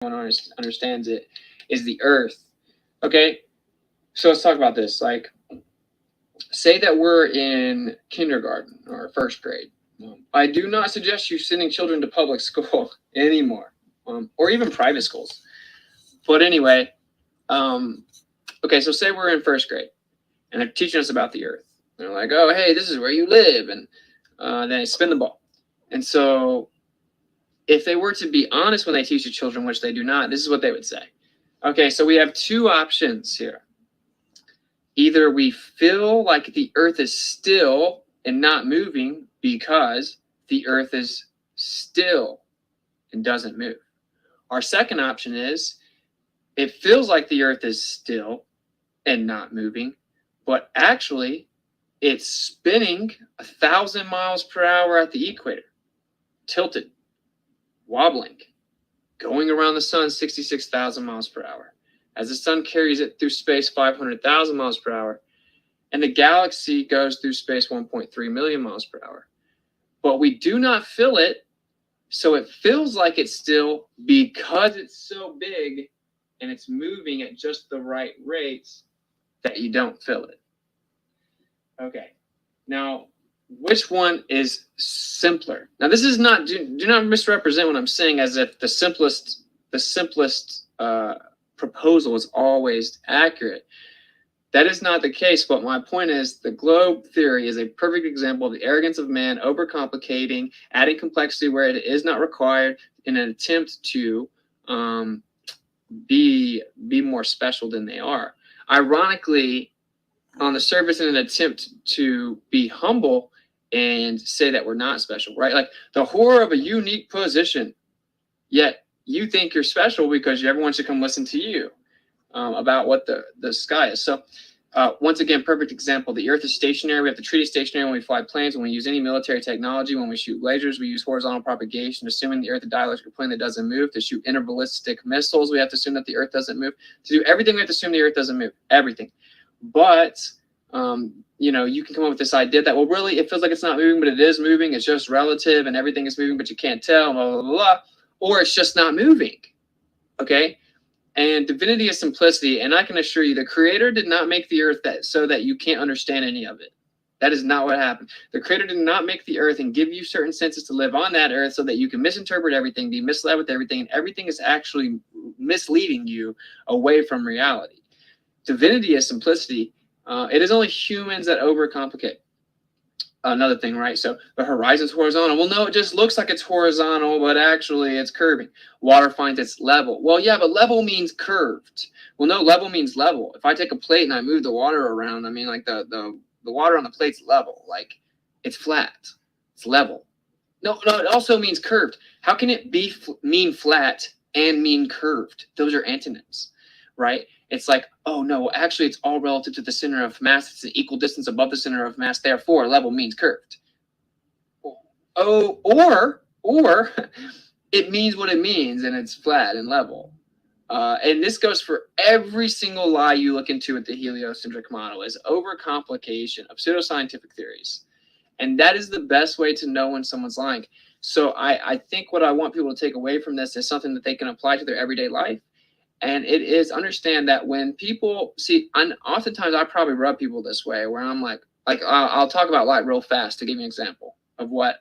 understands it, is the earth. Okay, so let's talk about this. Like, say that we're in kindergarten or first grade. I do not suggest you sending children to public school anymore, or even private schools. But anyway, okay, so say we're in first grade and they're teaching us about the earth. They're like, oh, hey, this is where you live. And then they spin the ball. And so if they were to be honest when they teach the children, which they do not, this is what they would say. Okay, so we have two options here. Either we feel like the earth is still and not moving because the earth is still and doesn't move. Our second option is it feels like the earth is still and not moving, but actually it's spinning 1,000 miles per hour at the equator, tilted, wobbling, going around the sun 66,000 miles per hour. As the sun carries it through space 500,000 miles per hour, and the galaxy goes through space 1.3 million miles per hour. But we do not feel it, so it feels like it's still because it's so big and it's moving at just the right rates that you don't feel it. Okay, now which one is simpler? Now this is not, do not misrepresent what I'm saying as if the simplest proposal is always accurate. That is not the case, but my point is the globe theory is a perfect example of the arrogance of man overcomplicating, adding complexity where it is not required in an attempt to be more special than they are. Ironically, on the surface, in an attempt to be humble and say that we're not special, right? Like the horror of a unique position, yet you think you're special because everyone should come listen to you about what the sky is. So once again, perfect example. The earth is stationary. We have to treat it stationary when we fly planes, when we use any military technology, when we shoot lasers, we use horizontal propagation, assuming the earth is a dielectric plane that doesn't move. To shoot interballistic missiles, we have to assume that the earth doesn't move. To do everything, we have to assume the earth doesn't move. Everything. But you know, you can come up with this idea that, well, really, it feels like it's not moving, but it is moving. It's just relative, and everything is moving, but you can't tell, blah, blah, blah, blah. Or it's just not moving. Okay? And divinity is simplicity, and I can assure you, the Creator did not make the earth so that you can't understand any of it. That is not what happened. The Creator did not make the earth and give you certain senses to live on that earth so that you can misinterpret everything, be misled with everything, and everything is actually misleading you away from reality. Divinity is simplicity. It is only humans that overcomplicate. Another thing, right? So the horizon's horizontal. Well, no, it just looks like it's horizontal, but actually it's curving. Water finds its level. Well, yeah, but level means curved. Well, no, level means level. If I take a plate and I move the water around, I mean, like the water on the plate's level. Like it's flat. It's level. No, it also means curved. How can it be mean flat and mean curved? Those are antonyms, right? It's like, oh no, actually it's all relative to the center of mass. It's an equal distance above the center of mass. Therefore, level means curved. Oh, or it means what it means and it's flat and level. And this goes for every single lie you look into with the heliocentric model is overcomplication of pseudoscientific theories. And that is the best way to know when someone's lying. So I think what I want people to take away from this is something that they can apply to their everyday life. And it is understand that when people see, and oftentimes I probably rub people this way where I'm like I'll talk about light real fast to give you an example of what,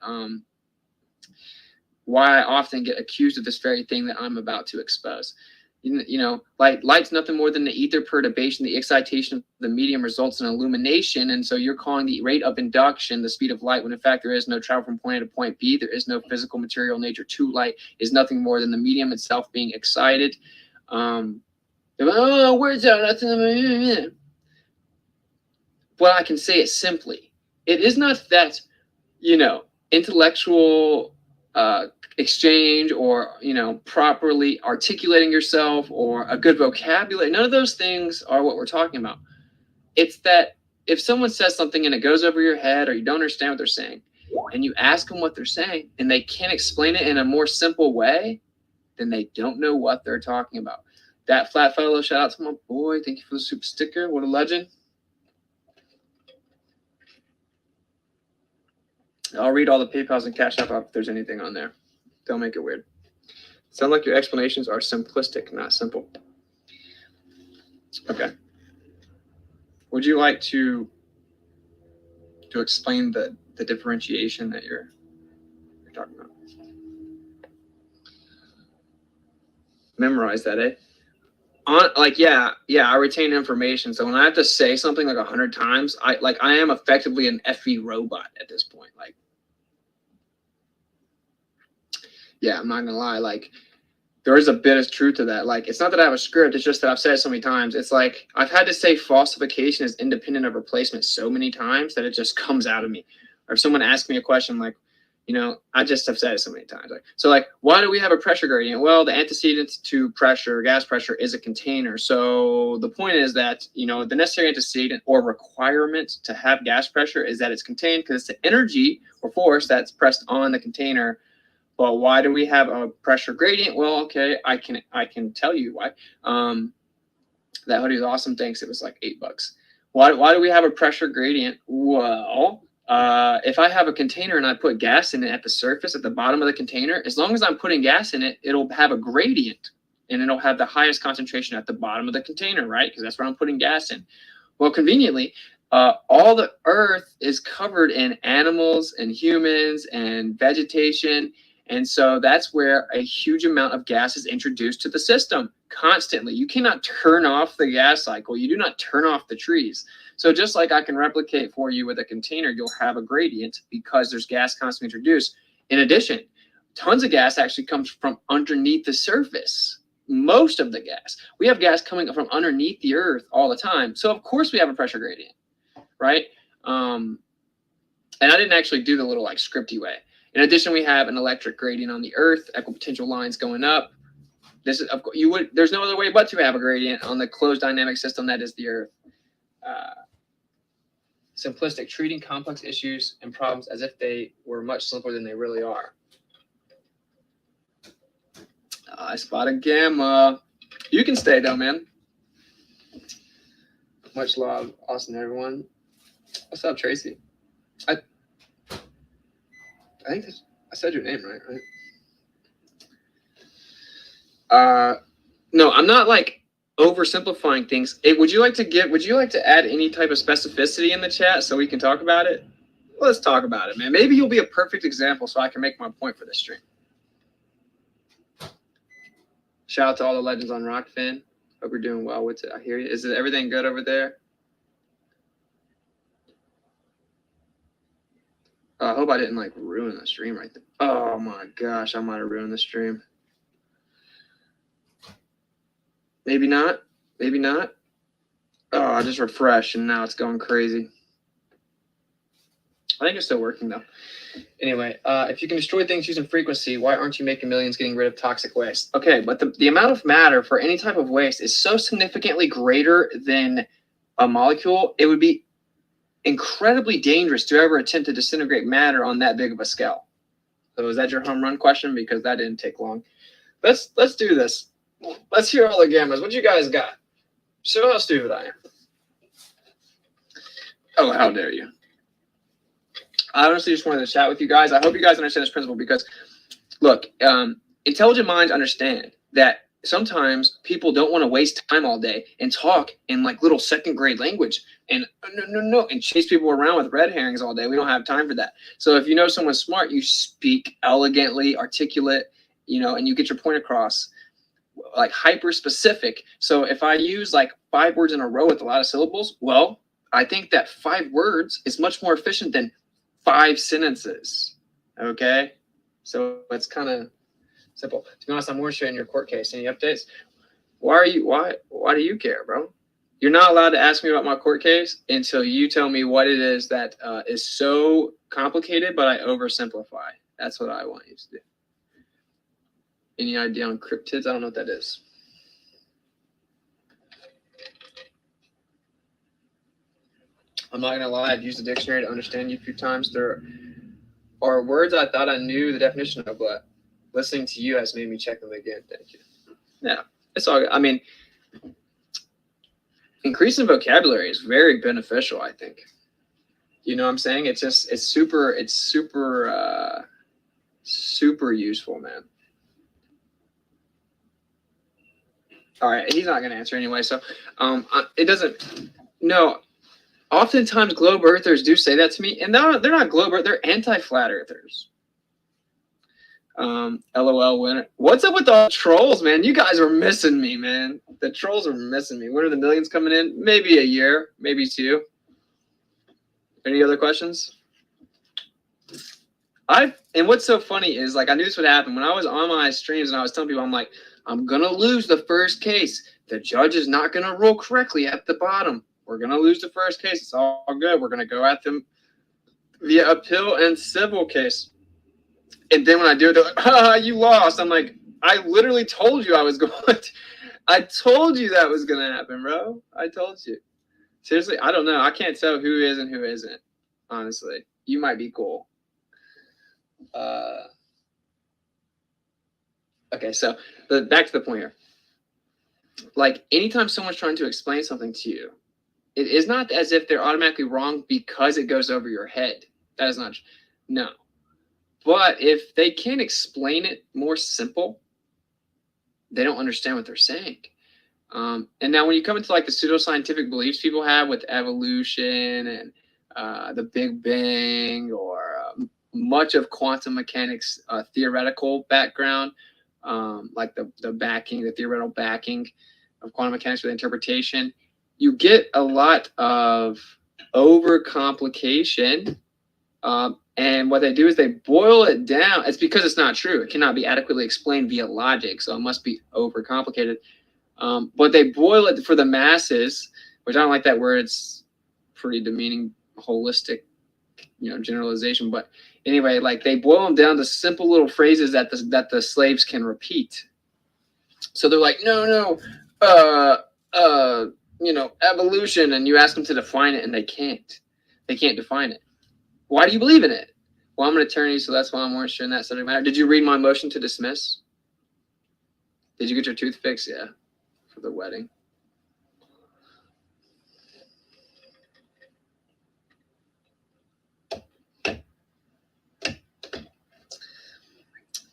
why I often get accused of this very thing that I'm about to expose. You know, light's nothing more than the ether perturbation. The excitation of the medium results in illumination. And so you're calling the rate of induction the speed of light when in fact there is no travel from point A to point B. There is no physical material nature to light. Is nothing more than the medium itself being excited. Words out. Well, I can say it simply. It is not that, you know, intellectual exchange or, you know, properly articulating yourself or a good vocabulary. None of those things are what we're talking about. It's that if someone says something and it goes over your head or you don't understand what they're saying and you ask them what they're saying and they can't explain it in a more simple way, then they don't know what they're talking about. That flat fellow, shout out to my boy. Thank you for the super sticker. What a legend. I'll read all the PayPals and Cash App if there's anything on there. Don't make it weird. Sound like your explanations are simplistic, not simple. Okay. Would you like to explain the differentiation that you're talking about? Memorize that, eh? I retain information. So when I have to say something like 100 times, I am effectively an FE robot at this point. Like, yeah, I'm not gonna lie. Like, there is a bit of truth to that. Like, it's not that I have a script. It's just that I've said it so many times. It's like I've had to say falsification is independent of replacement so many times that it just comes out of me. Or if someone asks me a question like, you know, I just have said it so many times. Like, why do we have a pressure gradient? Well, the antecedent to pressure, gas pressure, is a container. So the point is that, you know, the necessary antecedent or requirement to have gas pressure is that it's contained because it's the energy or force that's pressed on the container. Well, why do we have a pressure gradient? Well, okay, I can tell you why. That hoodie is awesome. Thanks. It was like $8. Why do we have a pressure gradient? Well, if I have a container and I put gas in it at the surface, at the bottom of the container, as long as I'm putting gas in it, it'll have a gradient and it'll have the highest concentration at the bottom of the container, right? Because that's where I'm putting gas in. Well, conveniently, all the earth is covered in animals and humans and vegetation. And so that's where a huge amount of gas is introduced to the system constantly. You cannot turn off the gas cycle. You do not turn off the trees. So just like I can replicate for you with a container, you'll have a gradient because there's gas constantly introduced. In addition, tons of gas actually comes from underneath the surface. Most of the gas. We have gas coming from underneath the earth all the time. So of course we have a pressure gradient, right? And I didn't actually do the little like scripty way. In addition, we have an electric gradient on the earth, equipotential lines going up. This is, of course, there's no other way but to have a gradient on the closed dynamic system that is the earth. Simplistic, treating complex issues and problems as if they were much simpler than they really are. I spotted gamma. You can stay though, man. Much love, Austin, everyone. What's up, Tracy? I think I said your name right? No, I'm not like oversimplifying things. Would you like to add any type of specificity in the chat so we can talk about it? Let's talk about it, man. Maybe you'll be a perfect example so I can make my point for this stream. Shout out to all the legends on Rockfin. Hope you're doing well with it. I hear you. Is everything good over there? I hope I didn't like ruin the stream right there. Oh my gosh, I might have ruined the stream. Maybe not. Maybe not. Oh, I just refreshed and now it's going crazy. I think it's still working though. Anyway, if you can destroy things using frequency, why aren't you making millions getting rid of toxic waste? Okay, but the amount of matter for any type of waste is so significantly greater than a molecule, it would be incredibly dangerous to ever attempt to disintegrate matter on that big of a scale. So is that your home run question? Because that didn't take long. Let's do this. Let's hear all the gammas. What you guys got? Show how stupid I am. Oh, how dare you. I honestly just wanted to chat with you guys. I hope you guys understand this principle because, look, intelligent minds understand that sometimes people don't want to waste time all day and talk in like little second grade language and no, and chase people around with red herrings all day. We don't have time for that. So if you know someone's smart, you speak elegantly, articulate, you know, and you get your point across, like hyper specific. So if I use like 5 words in a row with a lot of syllables, well, I think that 5 words is much more efficient than 5 sentences. Okay, so it's kind of simple. To be honest, I'm more sure in your court case. Any updates? Why do you care, bro? You're not allowed to ask me about my court case until you tell me what it is that is so complicated, but I oversimplify. That's what I want you to do. Any idea on cryptids? I don't know what that is. I'm not gonna lie, I've used the dictionary to understand you a few times. There are words I thought I knew the definition of, but listening to you has made me check them again. Thank you. Yeah, it's all good. I mean, increasing vocabulary is very beneficial, I think. You know what I'm saying? It's super useful, man. All right, he's not going to answer anyway. So, it doesn't. No, oftentimes globe earthers do say that to me, and they're not globe earthers, they're anti-flat earthers. LOL winner. What's up with the trolls, man? You guys are missing me, man. The trolls are missing me. When are the millions coming in? Maybe a year, maybe 2. Any other questions? And what's so funny is, like, I knew this would happen when I was on my streams and I was telling people, I'm like, I'm gonna lose the first case. The judge is not gonna rule correctly at the bottom. We're gonna lose the first case. It's all good. We're gonna go at them via appeal and civil case. And then when I do it, they're like, "Ah, you lost." I'm like, I literally told you I was going to. I told you that was gonna happen, bro. I told you. Seriously, I don't know. I can't tell who is and who isn't. Honestly, you might be cool. Okay, so back to the point here. Like, anytime someone's trying to explain something to you, it is not as if they're automatically wrong because it goes over your head. That is not. No. But if they can explain it more simple, they don't understand what they're saying. And now when you come into like the pseudoscientific beliefs people have with evolution and the Big Bang, or much of quantum mechanics theoretical background, like the theoretical backing of quantum mechanics with interpretation, you get a lot of overcomplication. And what they do is they boil it down. It's because it's not true. It cannot be adequately explained via logic, so it must be overcomplicated. But they boil it for the masses, which I don't like that word. It's pretty demeaning, holistic, generalization. But anyway, like, they boil them down to simple little phrases that the slaves can repeat. So they're like, no, evolution, and you ask them to define it, and they can't. They can't define it. Why do you believe in it? Well, I'm an attorney, so that's why I'm more interested in that subject matter. Did you read my motion to dismiss? Did you get your tooth fixed? Yeah, for the wedding.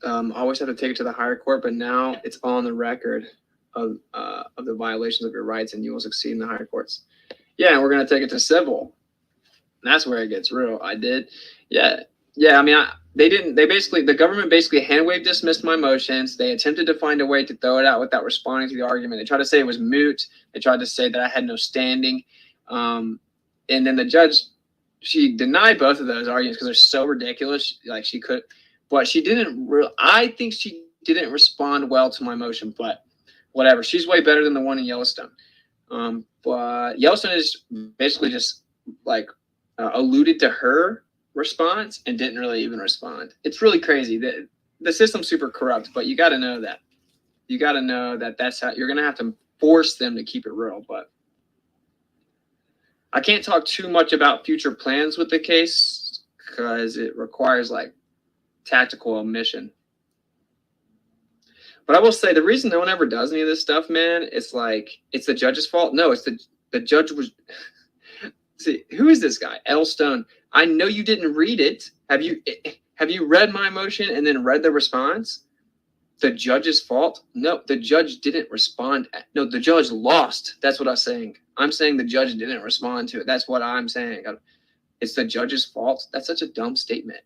Always have to take it to the higher court, but now it's on the record of the violations of your rights, and you will succeed in the higher courts. Yeah, and we're gonna take it to civil. And that's where it gets real. I did. Yeah. I mean, the government basically hand-wave dismissed my motions. They attempted to find a way to throw it out without responding to the argument. They tried to say it was moot. They tried to say that I had no standing. And then the judge, she denied both of those arguments because they're so ridiculous. Like, she could, but she didn't I think she didn't respond well to my motion, but whatever. She's way better than the one in Yellowstone. But Yellowstone is basically just like alluded to her response and didn't really even respond. It's really crazy. The system's super corrupt, but you got to know that. You got to know that that's how you're going to have to force them to keep it real. But I can't talk too much about future plans with the case because it requires like tactical omission. But I will say the reason no one ever does any of this stuff, man, it's like it's the judge's fault. No, it's the judge was. See, who is this guy? L. Stone. I know you didn't read it. Have you read my motion and then read the response? The judge's fault? No, the judge didn't respond. No, the judge lost. That's what I'm saying. I'm saying the judge didn't respond to it. That's what I'm saying. It's the judge's fault. That's such a dumb statement.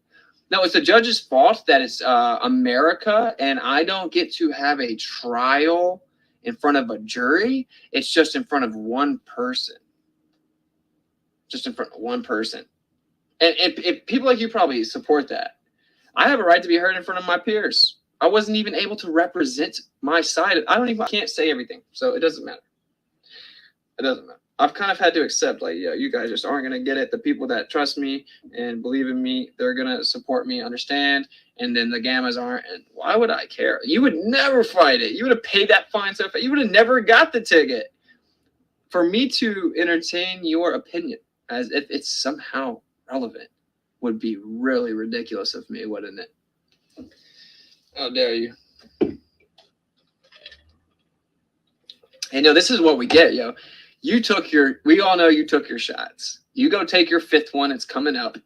No, it's the judge's fault that it's America and I don't get to have a trial in front of a jury. It's just in front of one person. Just in front of one person. And if people like you probably support that. I have a right to be heard in front of my peers. I wasn't even able to represent my side. I can't say everything. So it doesn't matter. It doesn't matter. I've kind of had to accept, like, yeah, you guys just aren't going to get it. The people that trust me and believe in me, they're going to support me, understand. And then the gammas aren't. And why would I care? You would never fight it. You would have paid that fine so fast. You would have never got the ticket. For me to entertain your opinion as if it's somehow relevant would be really ridiculous of me, wouldn't it? How dare you? Hey, no, this is what we get, yo. We all know you took your shots. You go take your 5th one. It's coming up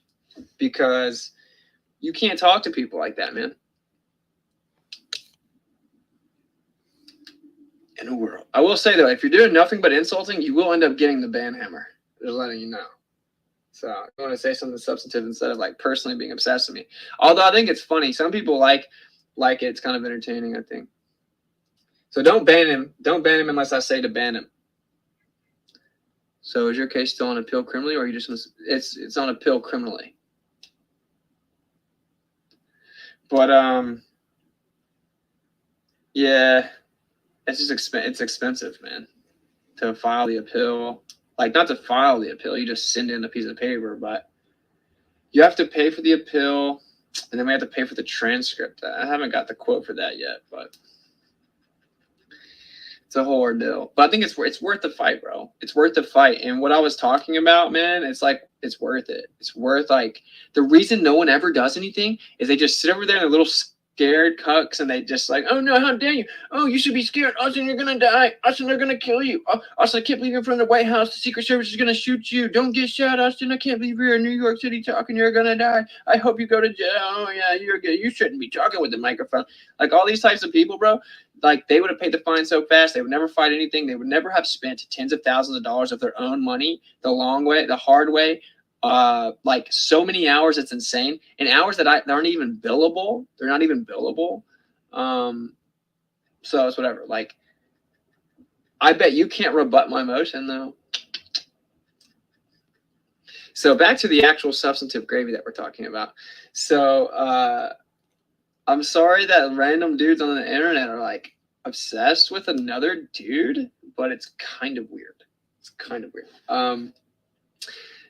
because you can't talk to people like that, man. in the world? I will say though, if you're doing nothing but insulting, you will end up getting the ban hammer. Just letting you know. So I want to say something substantive instead of like personally being obsessed with me. Although I think it's funny. Some people like it. It's kind of entertaining, I think. So don't ban him. Don't ban him unless I say to ban him. So is your case still on appeal criminally, or are you just it's on appeal criminally? But yeah, it's just it's expensive, man, to file the appeal. Like, not to file the appeal, you just send in a piece of paper, but you have to pay for the appeal, and then we have to pay for the transcript. I haven't got the quote for that yet, but it's a whole ordeal. But I think it's worth the fight, bro. It's worth the fight. And what I was talking about, man, it's like, it's worth it. It's worth, like, the reason no one ever does anything is they just sit over there in a little scared cucks, and they just like, oh no, how dare you? Oh, you should be scared. Austin, you're gonna die. Austin, they're gonna kill you. Oh, Austin, I can't believe you're in front of the White House. The Secret Service is gonna shoot you. Don't get shot, Austin. I can't believe you're in New York City talking. You're gonna die. I hope you go to jail. Oh yeah, you're good. You shouldn't be talking with the microphone. Like, all these types of people, bro. Like, they would have paid the fine so fast, they would never fight anything. They would never have spent tens of thousands of dollars of their own money the long way, the hard way. Like, so many hours, it's insane. And hours that aren't even billable. They're not even billable. So it's whatever. Like, I bet you can't rebut my motion, though. So back to the actual substantive gravy that we're talking about. So I'm sorry that random dudes on the internet are like obsessed with another dude, but it's kind of weird. It's kind of weird.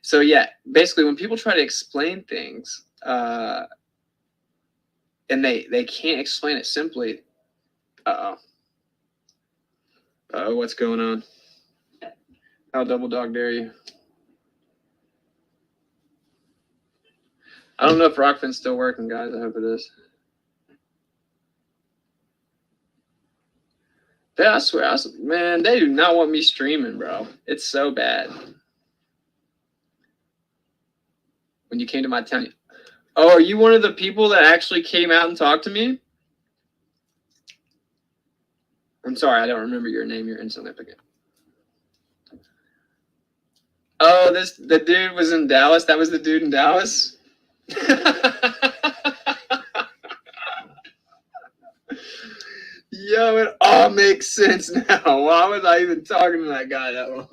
So yeah, basically when people try to explain things, and they can't explain it simply. What's going on? How double dog dare you? I don't know if Rockfin's still working, guys. I hope it is. Yeah, I swear, man, they do not want me streaming, bro. It's so bad. When you came to my town. Oh, are you one of the people that actually came out and talked to me? I'm sorry, I don't remember your name. You're insignificant. Oh, the dude was in Dallas. That was the dude in Dallas. Yo, it all makes sense now. Why was I even talking to that guy that long?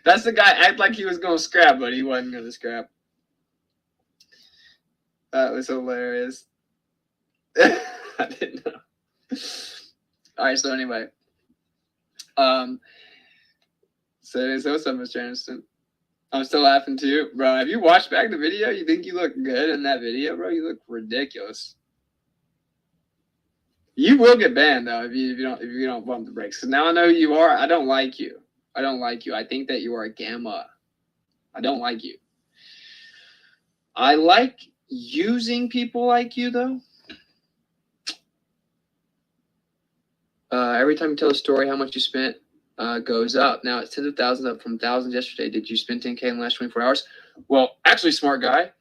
That's the guy act like he was gonna scrap, but he wasn't gonna scrap. That was hilarious. I didn't know. All right, so anyway, so what's up, Mr. Aniston? I'm still laughing too, bro. Have you watched back the video? You think you look good in that video, bro? You look ridiculous. You will get banned though if you don't bump the brakes. Because now I know who you are. I don't like you. I don't like you. I think that you are a gamma. I don't like you. I like using people like you though. Every time you tell a story, how much you spent goes up. Now it's tens of thousands, up from thousands yesterday. Did you spend 10K in the last 24 hours? Well, actually, smart guy.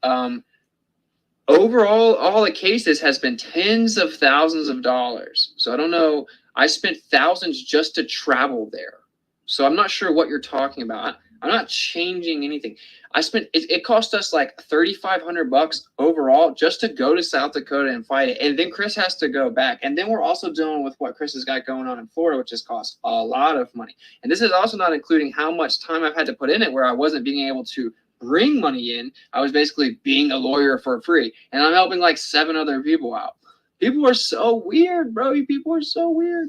Overall, all the cases has been tens of thousands of dollars. So I don't know. I spent thousands just to travel there. So I'm not sure what you're talking about. I'm not changing anything. I spent it cost us like $3,500 overall just to go to South Dakota and fight it. And then Chris has to go back. And then we're also dealing with what Chris has got going on in Florida, which has cost a lot of money. And this is also not including how much time I've had to put in it, where I wasn't being able to bring money in. I was basically being a lawyer for free. And I'm helping like 7 other people out. People are so weird, bro. You people are so weird.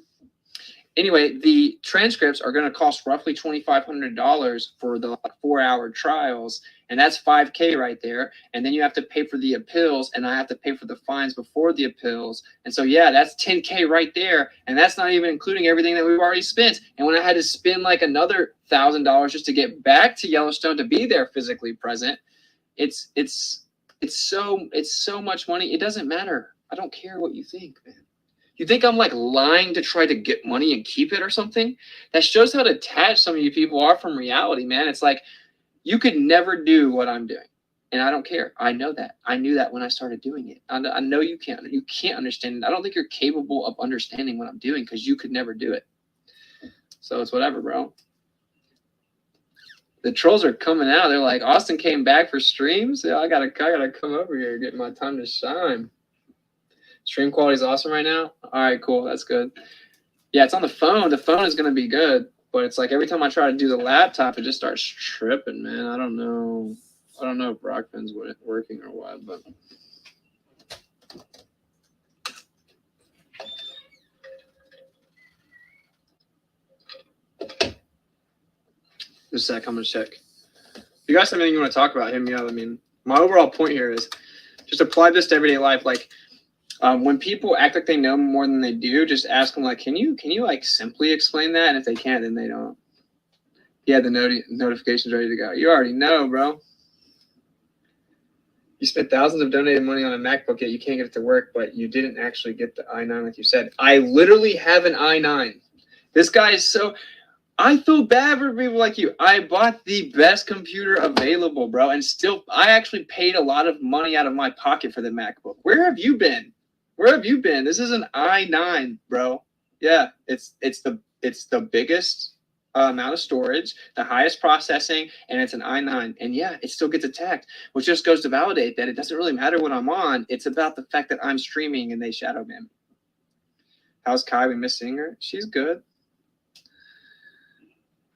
Anyway, the transcripts are going to cost roughly $2,500 for the 4-hour trials, and that's $5K right there. And then you have to pay for the appeals, and I have to pay for the fines before the appeals. And so, yeah, that's $10K right there, and that's not even including everything that we've already spent. And when I had to spend like another $1,000 just to get back to Yellowstone to be there physically present, it's so much money. It doesn't matter. I don't care what you think, man. You think I'm like lying to try to get money and keep it or something? That shows how detached some of you people are from reality, man. It's like you could never do what I'm doing. And I don't care. I know that. I knew that when I started doing it. I know you can't. You can't understand it. I don't think you're capable of understanding what I'm doing because you could never do it. So it's whatever, bro. The trolls are coming out. They're like, Austin came back for streams. Yeah, I gotta come over here and get my time to shine. Stream quality is awesome right now. All right, cool. That's good. Yeah, it's on the phone. The phone is gonna be good, but it's like every time I try to do the laptop, it just starts tripping, man. I don't know if Rockman's working or what, but. Just a sec, I'm gonna check. If you guys have anything you want to talk about, hit me up. I mean, my overall point here is just apply this to everyday life. Like when people act like they know more than they do, just ask them like, can you like simply explain that? And if they can't, then they don't. Yeah, the notifications ready to go. You already know, bro. You spent thousands of donated money on a MacBook, yet you can't get it to work, but you didn't actually get the i9 like you said. I literally have an i9. This guy is so... I feel bad for people like you. I bought the best computer available, bro, and still, I actually paid a lot of money out of my pocket for the MacBook. Where have you been? Where have you been? This is an i9, bro. Yeah, it's the biggest amount of storage, the highest processing, and it's an i9. And yeah, it still gets attacked, which just goes to validate that it doesn't really matter what I'm on. It's about the fact that I'm streaming and they shadow ban me. How's Kai? We miss seeing her. She's good.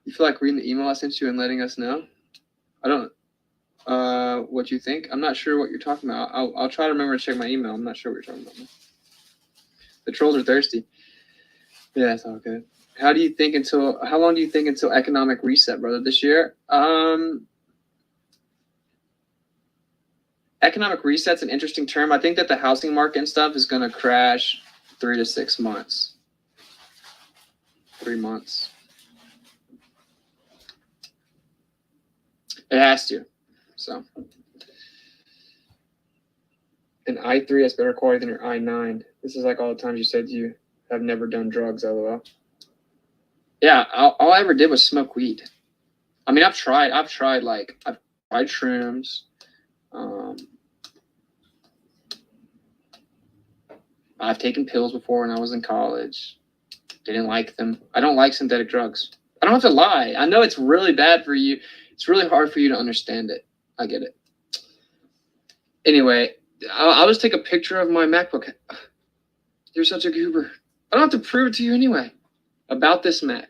You feel like reading the email I sent you and letting us know? I don't what you think. I'm not sure what you're talking about. I'll try to remember to check my email. I'm not sure what you're talking about. The trolls are thirsty. Yeah, it's all good. How long do you think until economic reset, brother? This year? Economic reset's an interesting term. I think that the housing market and stuff is gonna crash 3 to 6 months. 3 months. It has to. So an i3 has better quality than your i9. This is like all the times you said you have never done drugs, lol. Yeah, all I ever did was smoke weed. I mean, I've tried shrooms. I've taken pills before when I was in college. Didn't like them. I don't like synthetic drugs. I don't have to lie. I know it's really bad for you. It's really hard for you to understand it. I get it. Anyway, I'll just take a picture of my MacBook. You're such a goober. I don't have to prove it to you anyway. About this Mac.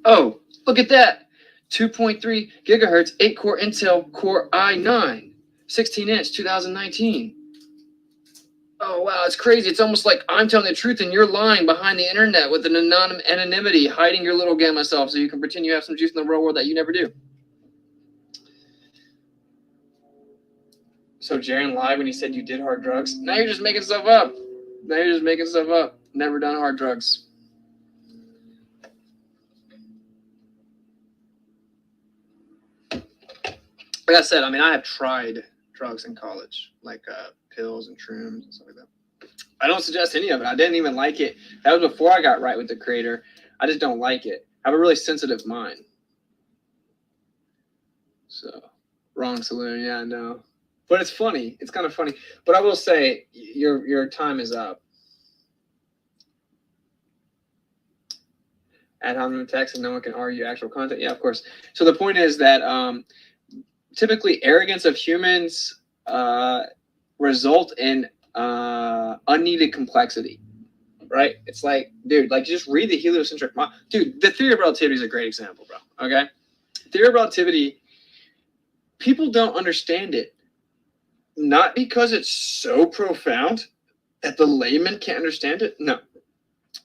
Oh, look at that. 2.3 gigahertz, 8-core Intel Core i9, 16-inch, 2019. Oh, wow, it's crazy. It's almost like I'm telling the truth and you're lying behind the internet with an anonymity, hiding your little gamma self so you can pretend you have some juice in the real world that you never do. So Jaron lied when he said you did hard drugs. Now you're just making stuff up. Never done hard drugs. Like I said, I mean, I have tried drugs in college, like pills and shrooms and stuff like that. I don't suggest any of it. I didn't even like it. That was before I got right with the creator. I just don't like it. I have a really sensitive mind. So, wrong saloon. Yeah, I know. But it's funny. It's kind of funny. But I will say, your time is up. Add hominem text and no one can argue actual content. Yeah, of course. So the point is that typically arrogance of humans result in unneeded complexity, right? It's like, dude, like just read the heliocentric model. Dude, the theory of relativity is a great example, bro. Okay? Theory of relativity, people don't understand it. Not because it's so profound that the layman can't understand it. No.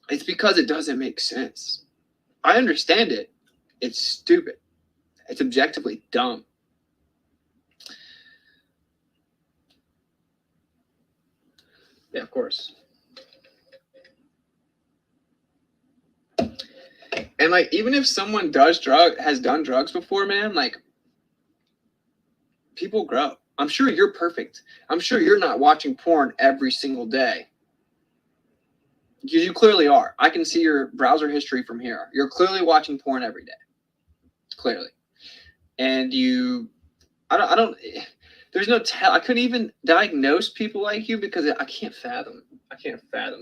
It's because it doesn't make sense. I understand it. It's stupid. It's objectively dumb. Yeah, of course. And like, even if someone has done drugs before, man, like, people grow. I'm sure you're perfect. I'm sure you're not watching porn every single day. You clearly are. I can see your browser history from here. You're clearly watching porn every day. Clearly. and I don't there's no I couldn't even diagnose people like you because I can't fathom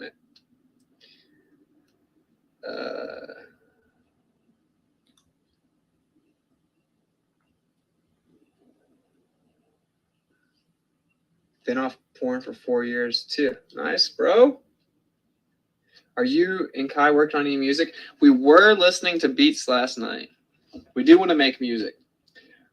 it. Been off porn for 4 years too. Nice, bro. Are you and Kai working on any music? We were listening to beats last night. We do want to make music.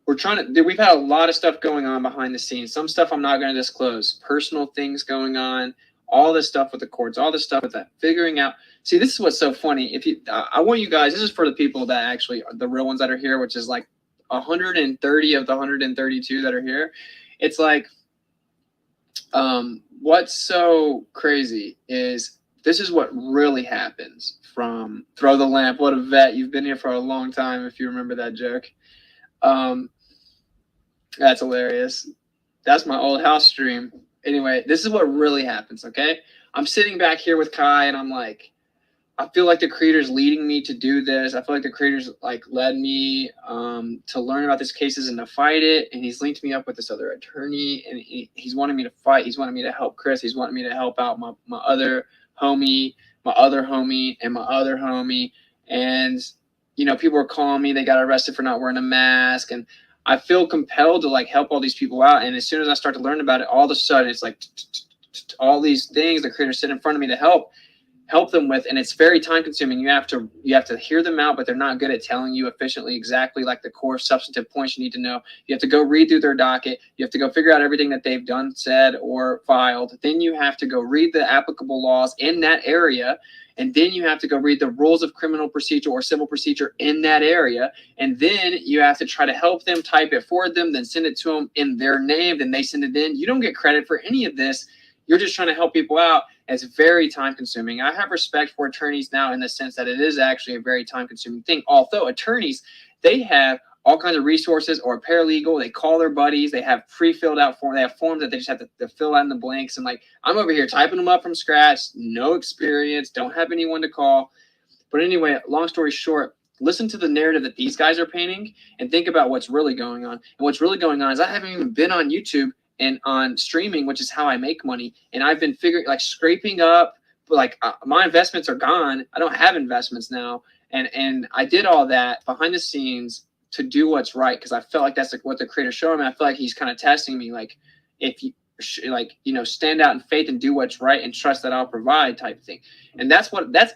We're trying to. We've had a lot of stuff going on behind the scenes. Some stuff I'm not going to disclose. Personal things going on. All this stuff with the chords. All this stuff with that. Figuring out. See, this is what's so funny. If you, I want you guys. This is for the people that actually are the real ones that are here, which is like 130 of the 132 that are here. It's like, what's so crazy is this is what really happens from Throw the Lamp. What a vet. You've been here for a long time, if you remember that joke. That's hilarious. That's my old house stream. Anyway, this is what really happens, okay? I'm sitting back here with Kai, and I'm like, I feel like the creator's leading me to do this. I feel like the creator's like led me to learn about these cases and to fight it. And he's linked me up with this other attorney, and he's wanting me to fight. He's wanting me to help Chris. He's wanting me to help out my other homie, my other homie, and my other homie. And, you know, people are calling me. They got arrested for not wearing a mask. And I feel compelled to like help all these people out. And as soon as I start to learn about it, all of a sudden it's like all these things the creators sit in front of me to help them with, and it's very time consuming. You have to hear them out, but they're not good at telling you efficiently exactly like the core substantive points you need to know. You have to go read through their docket. You have to go figure out everything that they've done, said, or filed. Then you have to go read the applicable laws in that area. And then you have to go read the rules of criminal procedure or civil procedure in that area. And then you have to try to help them, type it for them, then send it to them in their name. Then they send it in. You don't get credit for any of this. You're just trying to help people out. It's very time consuming. I have respect for attorneys now in the sense that it is actually a very time consuming thing. Although attorneys, they have all kinds of resources, or a paralegal, they call their buddies, they have pre-filled out forms, they have forms that they just have to fill out in the blanks. And like, I'm over here typing them up from scratch, no experience, don't have anyone to call. But anyway, long story short, listen to the narrative that these guys are painting and think about what's really going on. And what's really going on is I haven't even been on YouTube and on streaming, which is how I make money. And I've been scraping up, like my investments are gone. I don't have investments now. And I did all that behind the scenes to do what's right, because I felt like that's like what the creator's showing me. I feel like he's kind of testing me, like if you stand out in faith and do what's right and trust that I'll provide type of thing. And that's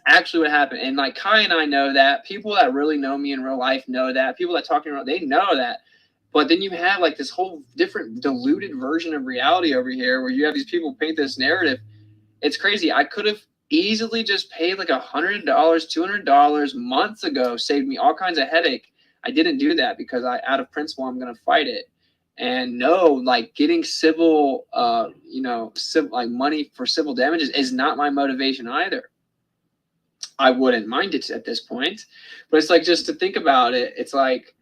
actually what happened. And like Kai and I know that. People that really know me in real life know that. People that talk to me, they know that. But then you have like this whole different diluted version of reality over here where you have these people paint this narrative. It's crazy. I could have easily just paid like $100, $200 months ago, saved me all kinds of headache. I didn't do that because out of principle, I'm going to fight it. And no, like getting civil, money for civil damages is not my motivation either. I wouldn't mind it at this point, but it's like, just to think about it, it's like,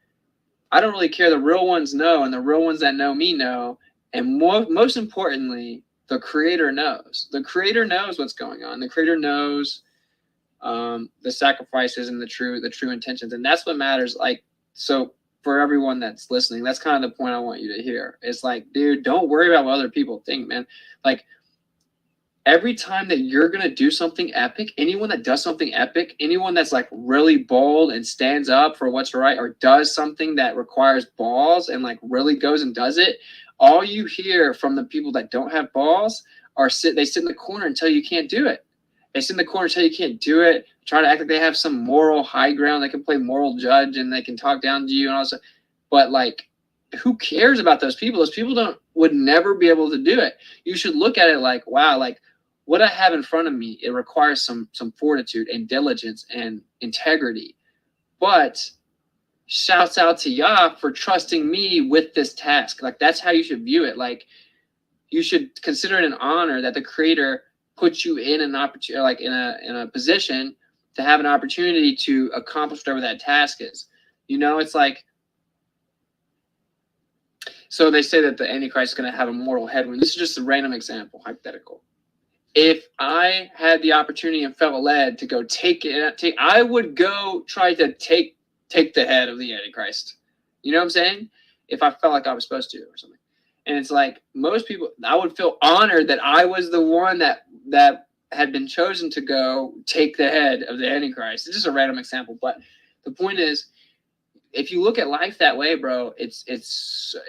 I don't really care. The real ones know, and the real ones that know me know. And most importantly, the creator knows. The creator knows what's going on. The creator knows the sacrifices and the true intentions. And that's what matters. Like, so for everyone that's listening, that's kind of the point I want you to hear. It's like, dude, don't worry about what other people think, man. Like, every time that you're going to do something epic, anyone that does something epic, anyone that's like really bold and stands up for what's right, or does something that requires balls and like really goes and does it, all you hear from the people that don't have balls are they sit in the corner and tell you can't do it. They sit in the corner and tell you can't do it, try to act like they have some moral high ground. They can play moral judge and they can talk down to you and all that. But like, who cares about those people? Those people would never be able to do it. You should look at it like, wow, like what I have in front of me, it requires some fortitude and diligence and integrity. But shouts out to Yah for trusting me with this task. Like, that's how you should view it. Like, you should consider it an honor that the creator puts you in an opportunity, like in a position to have an opportunity to accomplish whatever that task is. You know, it's like, so they say that the Antichrist is going to have a mortal headwind. This is just a random example, hypothetical. If I had the opportunity and felt led to go I would go try to take the head of the Antichrist. You know what I'm saying? If I felt like I was supposed to or something. And it's like most people, I would feel honored that I was the one that had been chosen to go take the head of the Antichrist. It's just a random example, but the point is, if you look at life that way, bro, it's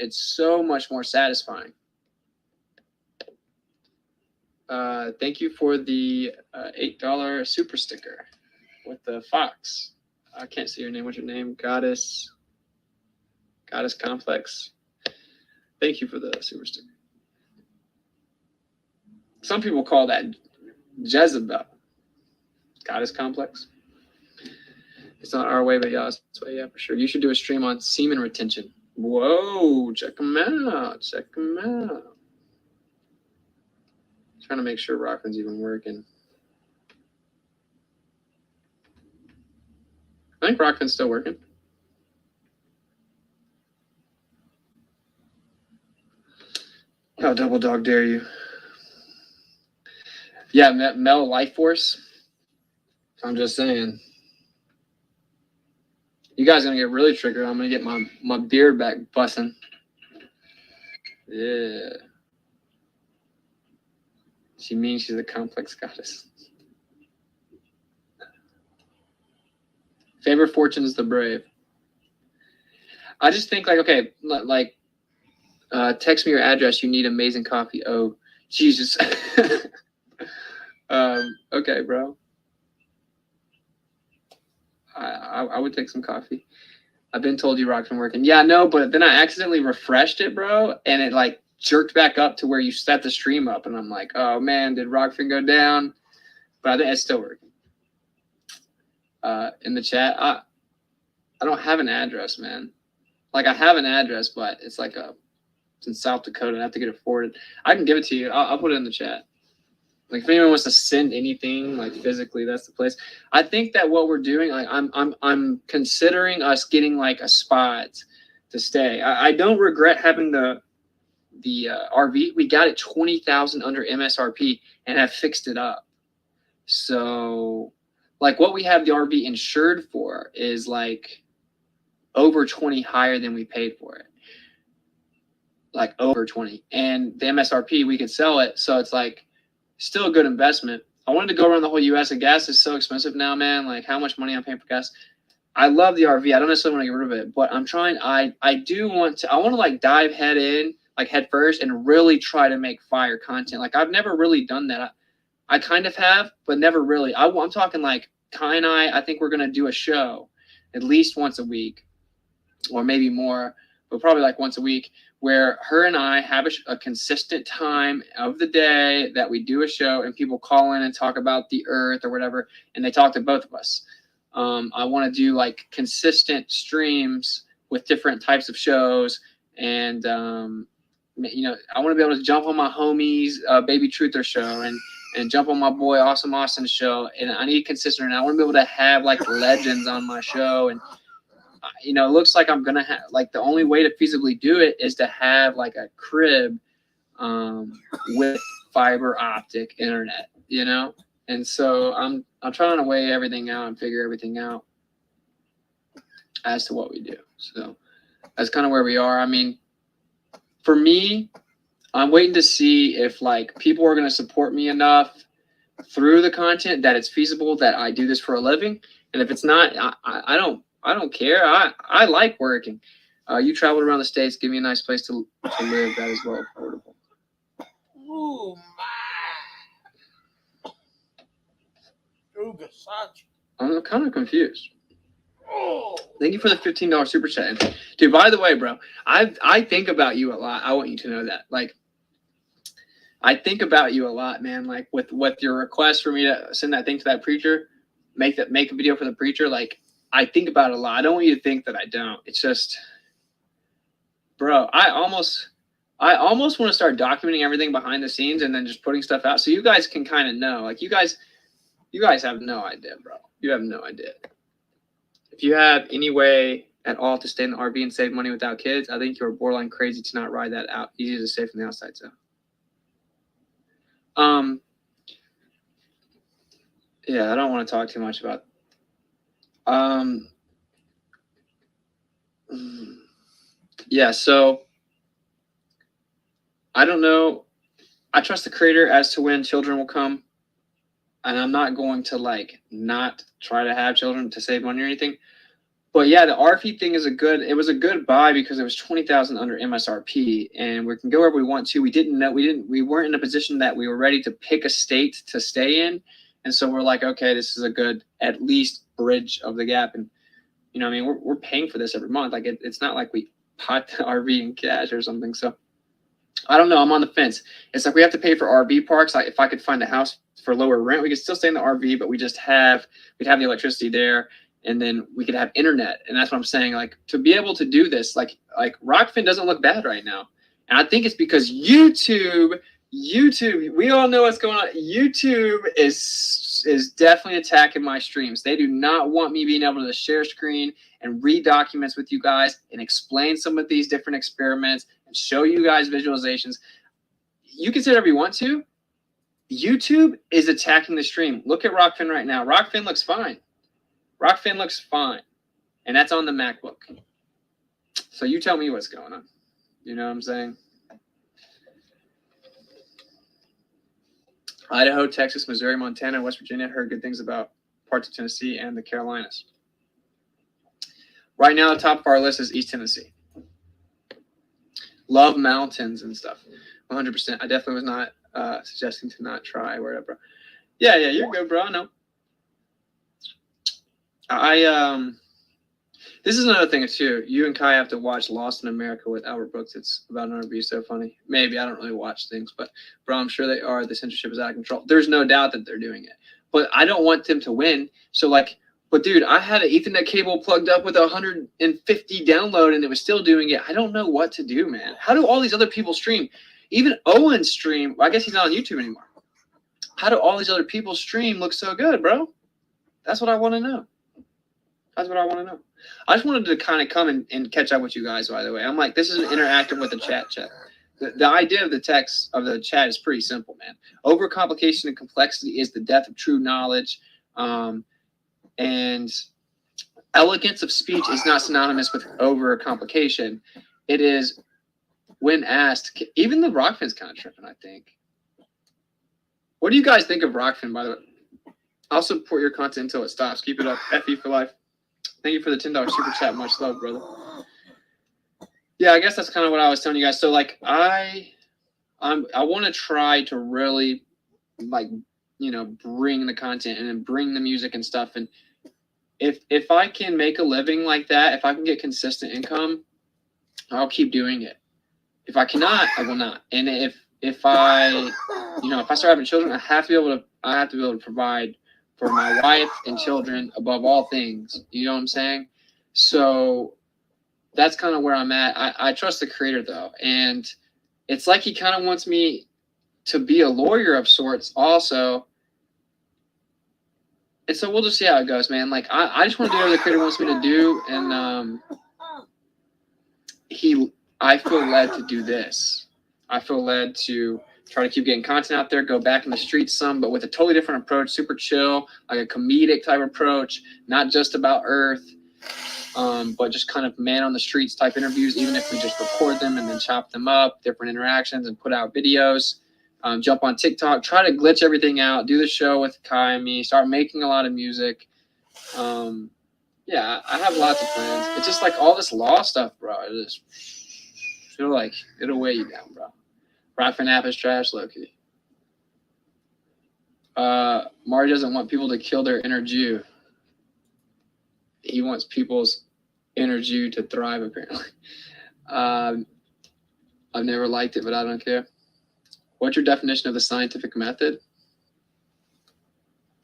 so much more satisfying. Thank you for the $8 super sticker with the fox. I can't see your name. What's your name? Goddess Complex. Thank you for the super sticker. Some people call that Jezebel. Goddess Complex. It's not our way, but y'all's way, yeah, for sure. You should do a stream on semen retention. Whoa, check them out. Check them out. Trying to make sure Rockland's even working. I think Rockland's still working. How double dog dare you? Yeah, Mel Life Force. I'm just saying. You guys are gonna get really triggered. I'm gonna get my beard back busting. Yeah. She means she's a complex goddess. Favorite fortune is the brave. I just think like, okay, like text me your address. You need amazing coffee. Oh, Jesus. Okay, bro. I would take some coffee. I've been told you Rock's been working. Yeah, no, but then I accidentally refreshed it, bro, and it like jerked back up to where you set the stream up, and I'm like, oh man, did Rockfin go down? But I think it's still working. In the chat, I don't have an address, man. Like I have an address, but it's like it's in South Dakota. I have to get it forwarded. I can give it to you. I'll put it in the chat. Like if anyone wants to send anything, like physically, that's the place. I think that what we're doing, like I'm considering us getting like a spot to stay. I don't regret having the RV. We got it 20,000 under MSRP and have fixed it up. So like what we have the RV insured for is like over 20 higher than we paid for it. Like over 20. And the MSRP, we could sell it. So it's like still a good investment. I wanted to go around the whole US, and gas is so expensive now, man. Like how much money I'm paying for gas. I love the RV. I don't necessarily want to get rid of it, but I'm trying. I want to like dive head first and really try to make fire content. Like I've never really done that. I kind of have, but never really. I'm talking like Kai and I think we're going to do a show at least once a week or maybe more, but probably like once a week, where her and I have a consistent time of the day that we do a show and people call in and talk about the earth or whatever, and they talk to both of us. I want to do like consistent streams with different types of shows, and you know, I want to be able to jump on my homies Baby Truther show and jump on my boy Awesome Austin's show, and I need consistent. And I want to be able to have like legends on my show, and you know, it looks like I'm gonna have like the only way to feasibly do it is to have like a crib with fiber optic internet, you know. And so I'm trying to weigh everything out and figure everything out as to what we do. So that's kind of where we are. I mean, for me, I'm waiting to see if like people are going to support me enough through the content that it's feasible that I do this for a living. And if it's not, I don't care. I like working. You traveled around the States. Give me a nice place to live that is well affordable. Ooh, my. I'm kind of confused. Thank you for the $15 super chat. Dude, by the way, bro, I think about you a lot. I want you to know that. Like, I think about you a lot, man. Like with your request for me to send that thing to that preacher, make a video for the preacher. Like, I think about it a lot. I don't want you to think that I don't. It's just, bro, I almost want to start documenting everything behind the scenes and then just putting stuff out so you guys can kind of know. Like, you guys have no idea, bro. You have no idea. If you have any way at all to stay in the RV and save money without kids, I think you're borderline crazy to not ride that out. Easy to say from the outside, so. Yeah, I don't want to talk too much about. Yeah, so I don't know. I trust the creator as to when children will come. And I'm not going to like not try to have children to save money or anything. But yeah, the RP thing is it was a good buy because it was 20,000 under MSRP and we can go wherever we want to. We weren't in a position that we were ready to pick a state to stay in. And so we're like, okay, this is a good, at least bridge of the gap. And, you know, I mean, we're paying for this every month. Like it's not like we bought the RV in cash or something. So I don't know. I'm on the fence. It's like we have to pay for RV parks. Like if I could find a house for lower rent, we could still stay in the RV, but we'd have the electricity there, and then we could have internet. And that's what I'm saying. Like to be able to do this, like Rockfin doesn't look bad right now, and I think it's because YouTube. We all know what's going on. YouTube is definitely attacking my streams. They do not want me being able to share screen and read documents with you guys and explain some of these different experiments and show you guys visualizations. You can say whatever you want to. YouTube is attacking the stream. Look at Rockfin right now. Rockfin looks fine. Rockfin looks fine. And that's on the MacBook. So you tell me what's going on. You know what I'm saying? Idaho, Texas, Missouri, Montana, West Virginia. Heard good things about parts of Tennessee and the Carolinas. Right now, the top of our list is East Tennessee. Love mountains and stuff. 100%. I definitely was not suggesting to not try. Word up, bro. Yeah, you're good, bro. I know. This is another thing too. You and Kai have to watch Lost in America with Albert Brooks. It's about an RV. So funny. Maybe I don't really watch things, but bro, I'm sure they are. The censorship is out of control. There's no doubt that they're doing it, but I don't want them to win. So like, but dude, I had an Ethernet cable plugged up with 150 download, and it was still doing it. I don't know what to do, man. How do all these other people stream? Even Owen stream. Well, I guess he's not on YouTube anymore. How do all these other people stream look so good, bro? That's what I want to know. That's what I want to know. I just wanted to kind of come and catch up with you guys, by the way. I'm like, this is an interactive with the chat. The idea of the text of the chat is pretty simple, man. Overcomplication and complexity is the death of true knowledge. And elegance of speech is not synonymous with overcomplication. It is when asked, even the Rockfin's kind of tripping, I think. What do you guys think of Rockfin, by the way? I'll support your content until it stops. Keep it up. FE for life. Thank you for the $10 super chat. Much love, brother. Yeah, I guess that's kind of what I was telling you guys. So like I want to try to really like, you know, bring the content and then bring the music and stuff. And if I can make a living like that, if I can get consistent income, I'll keep doing it. If I cannot, I will not. And if I start having children, I have to be able to provide for my wife and children above all things. You know what I'm saying? So that's kind of where I'm at. I trust the creator though. And it's like he kind of wants me to be a lawyer of sorts also. And so we'll just see how it goes, man. Like I just want to do whatever the creator wants me to do. And I feel led to do this. I feel led to try to keep getting content out there, go back in the streets some, but with a totally different approach, super chill, like a comedic type approach, not just about Earth, but just kind of man on the streets type interviews, even if we just record them and then chop them up, different interactions and put out videos, jump on TikTok, try to glitch everything out, do the show with Kai and me, start making a lot of music. Yeah, I have lots of plans. It's just like all this law stuff, bro. It just feel like it'll weigh you down, bro. Rockfin app is trash, low-key. Mari doesn't want people to kill their inner Jew. He wants people's inner Jew to thrive, apparently. I've never liked it, but I don't care. What's your definition of the scientific method?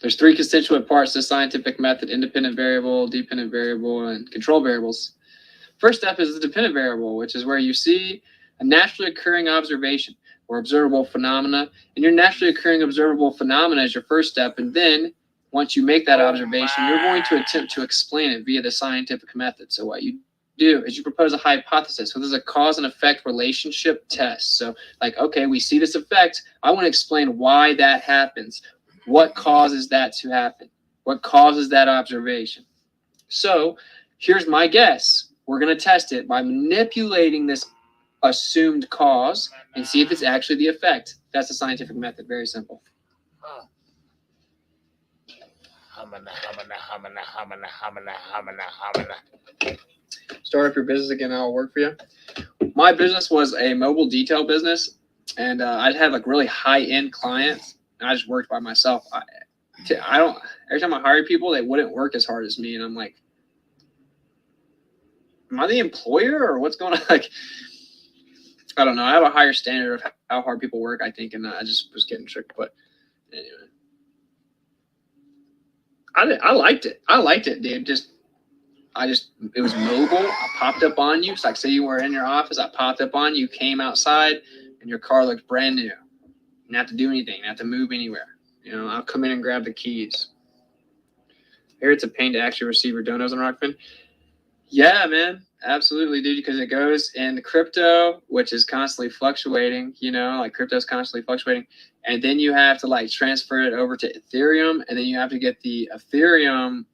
There's 3 constituent parts to the scientific method: independent variable, dependent variable, and control variables. First step is the dependent variable, which is where you see a naturally occurring observation or observable phenomena. And your naturally occurring observable phenomena is your first step. And then once you make that observation, you're going to attempt to explain it via the scientific method. So what you do is you propose a hypothesis. So there's a cause and effect relationship test. So like, okay, we see this effect. I want to explain why that happens. What causes that to happen? What causes that observation? So here's my guess. We're going to test it by manipulating this assumed cause and see if it's actually the effect. That's the scientific method. Very simple. Start up your business again. I'll work for you. My business was a mobile detail business, and I'd have like really high-end clients, and I just worked by myself. I don't. Every time I hired people, they wouldn't work as hard as me, and I'm like, am I the employer or what's going on? Like, I don't know. I have a higher standard of how hard people work, I think, and I just was getting tricked. But anyway, I liked it. I liked it, dude. It was mobile. I popped up on you. It's like, say you were in your office, I popped up on you, came outside, and your car looked brand new. You didn't have to do anything. You didn't have to move anywhere. You know, I'll come in and grab the keys. Here it's a pain to actually receive your donos on Rockfin. Yeah, man. Absolutely, dude, because it goes in crypto, which is constantly fluctuating, you know, like crypto is constantly fluctuating. And then you have to like transfer it over to Ethereum, and then you have to get the Ethereum,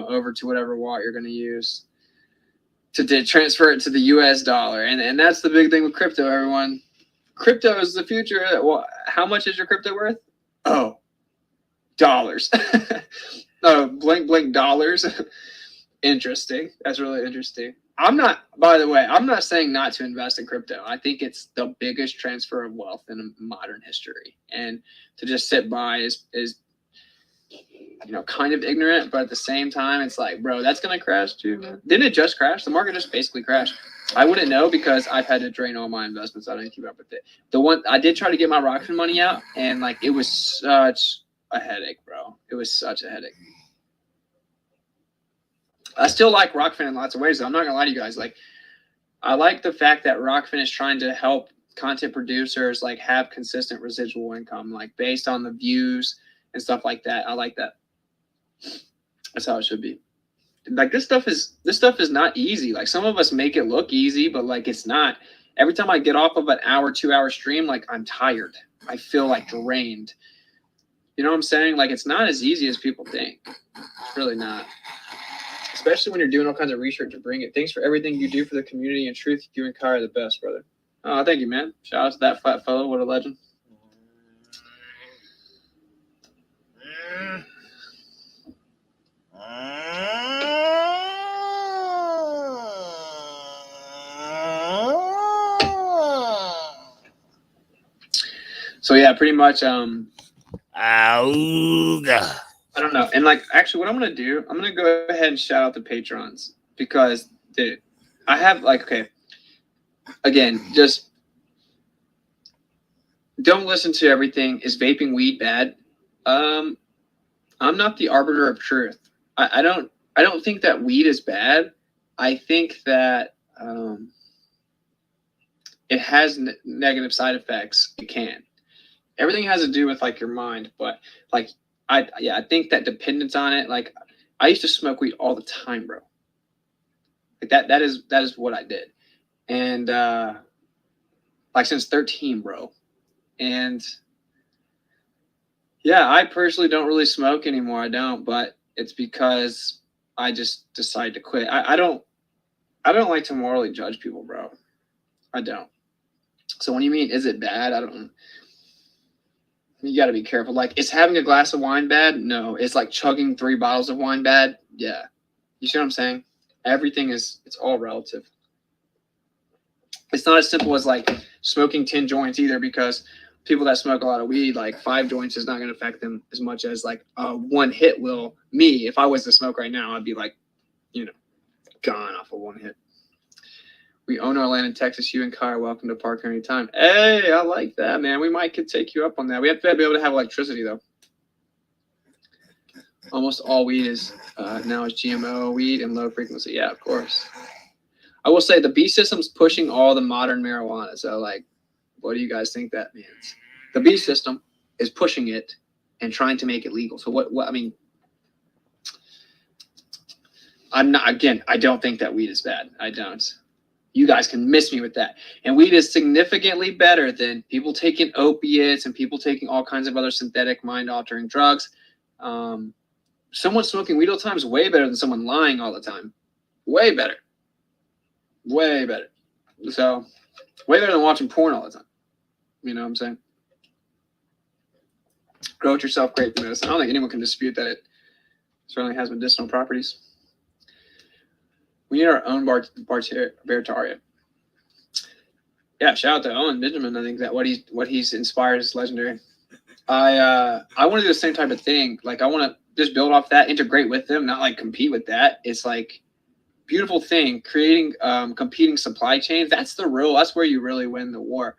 over to whatever wallet you're going to use to transfer it to the US dollar. And that's the big thing with crypto, everyone. Crypto is the future. Well, how much is your crypto worth? Oh, dollars. Oh, blank dollars. Interesting. That's really interesting. By the way, I'm not saying not to invest in crypto. I think it's the biggest transfer of wealth in modern history. And to just sit by is kind of ignorant, but at the same time, it's like, bro, that's going to crash too, man. Didn't it just crash? The market just basically crashed. I wouldn't know because I've had to drain all my investments. I didn't keep up with it. The one I did try to get my Rockfin money out, and like, it was such a headache, bro. It was such a headache. I still like Rockfin in lots of ways, though. I'm not going to lie to you guys. Like, I like the fact that Rockfin is trying to help content producers like have consistent residual income, like based on the views and stuff like that. I like that. That's how it should be. Like, this stuff is not easy. Like, some of us make it look easy, but like, it's not. Every time I get off of an hour, 2-hour stream, like, I'm tired. I feel like drained. You know what I'm saying? Like, it's not as easy as people think. It's really not. Especially when you're doing all kinds of research to bring it. Thanks for everything you do for the community. And truth, you and Kai are the best, brother. Oh, thank you, man. Shout out to that fat fellow. What a legend. So yeah, pretty much. Auga. I don't know. And like, actually, what I'm gonna do, I'm gonna go ahead and shout out the patrons because, dude, I have like, okay, again, just don't listen to everything. Is vaping weed bad? I'm not the arbiter of truth. I don't think that weed is bad. I think that it has negative side effects. It can. Everything has to do with like your mind, but like I think that dependence on it. Like, I used to smoke weed all the time, bro. Like that is what I did, and like since 13, bro. And yeah, I personally don't really smoke anymore. I don't, but it's because I just decided to quit. I don't like to morally judge people, bro. I don't. So when you mean, is it bad? I don't. You got to be careful. Like, is having a glass of wine bad? No. Is like chugging 3 bottles of wine bad? Yeah. You see what I'm saying? Everything it's all relative. It's not as simple as like smoking 10 joints either, because people that smoke a lot of weed, like 5 joints is not going to affect them as much as like one hit will. Me, if I was to smoke right now, I'd be like, gone off of one hit. We own our land in Texas. You and Kai are welcome to park anytime. Hey, I like that, man. We could take you up on that. We have to be able to have electricity, though. Almost all weed is now is GMO weed and low frequency. Yeah, of course. I will say the B system's pushing all the modern marijuana. So, like, what do you guys think that means? The B system is pushing it and trying to make it legal. So what I mean, I don't think that weed is bad. I don't. You guys can miss me with that. And weed is significantly better than people taking opiates and people taking all kinds of other synthetic mind-altering drugs. Someone smoking weed all the time is way better than someone lying all the time. Way better. Way better. So, way better than watching porn all the time. You know what I'm saying? Grow it yourself, great medicine. I don't think anyone can dispute that it certainly has medicinal properties. We need our own Bartaria. Yeah, shout out to Owen Benjamin. I think that what he's inspired is legendary. I want to do the same type of thing. Like I want to just build off that, integrate with them, not like compete with that. It's like beautiful thing, creating competing supply chains. That's where you really win the war.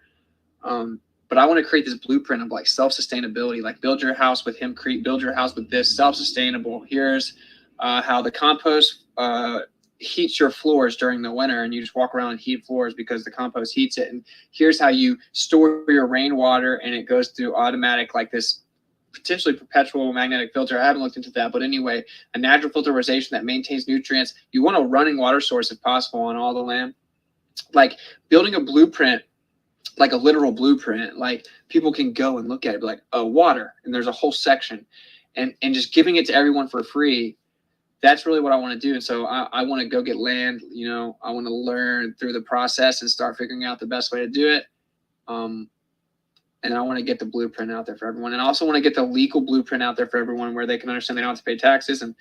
But I want to create this blueprint of like self-sustainability, like build your house with him, build your house with this, self-sustainable. Here's how the compost heats your floors during the winter, and you just walk around and heat floors because the compost heats it. And here's how you store your rainwater, and it goes through automatic, like this potentially perpetual magnetic filter. I haven't looked into that, but anyway, a natural filterization that maintains nutrients. You want a running water source if possible on all the land. Like building a blueprint, like a literal blueprint, like people can go and look at it, be like, oh, water, and there's a whole section, and just giving it to everyone for free. That's really what I want to do. And so I want to go get land. You know, I want to learn through the process and start figuring out the best way to do it. And I want to get the blueprint out there for everyone. And I also want to get the legal blueprint out there for everyone where they can understand they don't have to pay taxes, and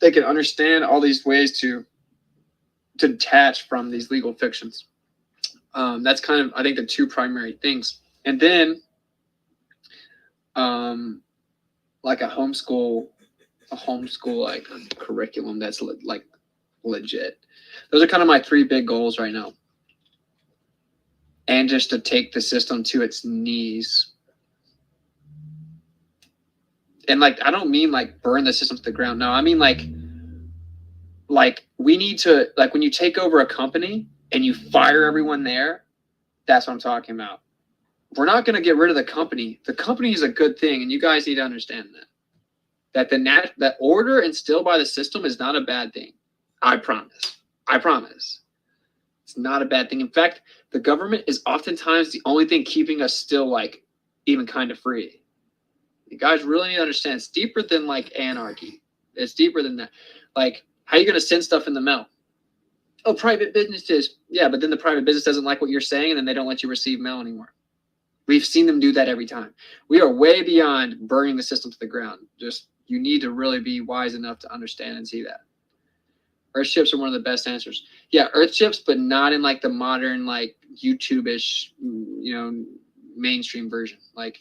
they can understand all these ways to detach from these legal fictions. That's kind of, I think, the two primary things. And then like a homeschool like curriculum that's like legit. Those are kind of my three big goals right now. And just to take the system to its knees. And like, I don't mean like burn the system to the ground. No, I mean like we need to, like when you take over a company and you fire everyone there, that's what I'm talking about. We're not going to get rid of the company. The company is a good thing, and you guys need to understand that. That order instilled by the system is not a bad thing. I promise. It's not a bad thing. In fact, the government is oftentimes the only thing keeping us still like even kind of free. You guys really need to understand it's deeper than like anarchy. It's deeper than that. Like, how are you going to send stuff in the mail? Oh, private businesses. Yeah, but then the private business doesn't like what you're saying, and then they don't let you receive mail anymore. We've seen them do that every time. We are way beyond burning the system to the ground. Just, you need to really be wise enough to understand and see that. Earth ships are one of the best answers. Yeah, Earth ships, but not in like the modern, like YouTube-ish, you know, mainstream version. Like,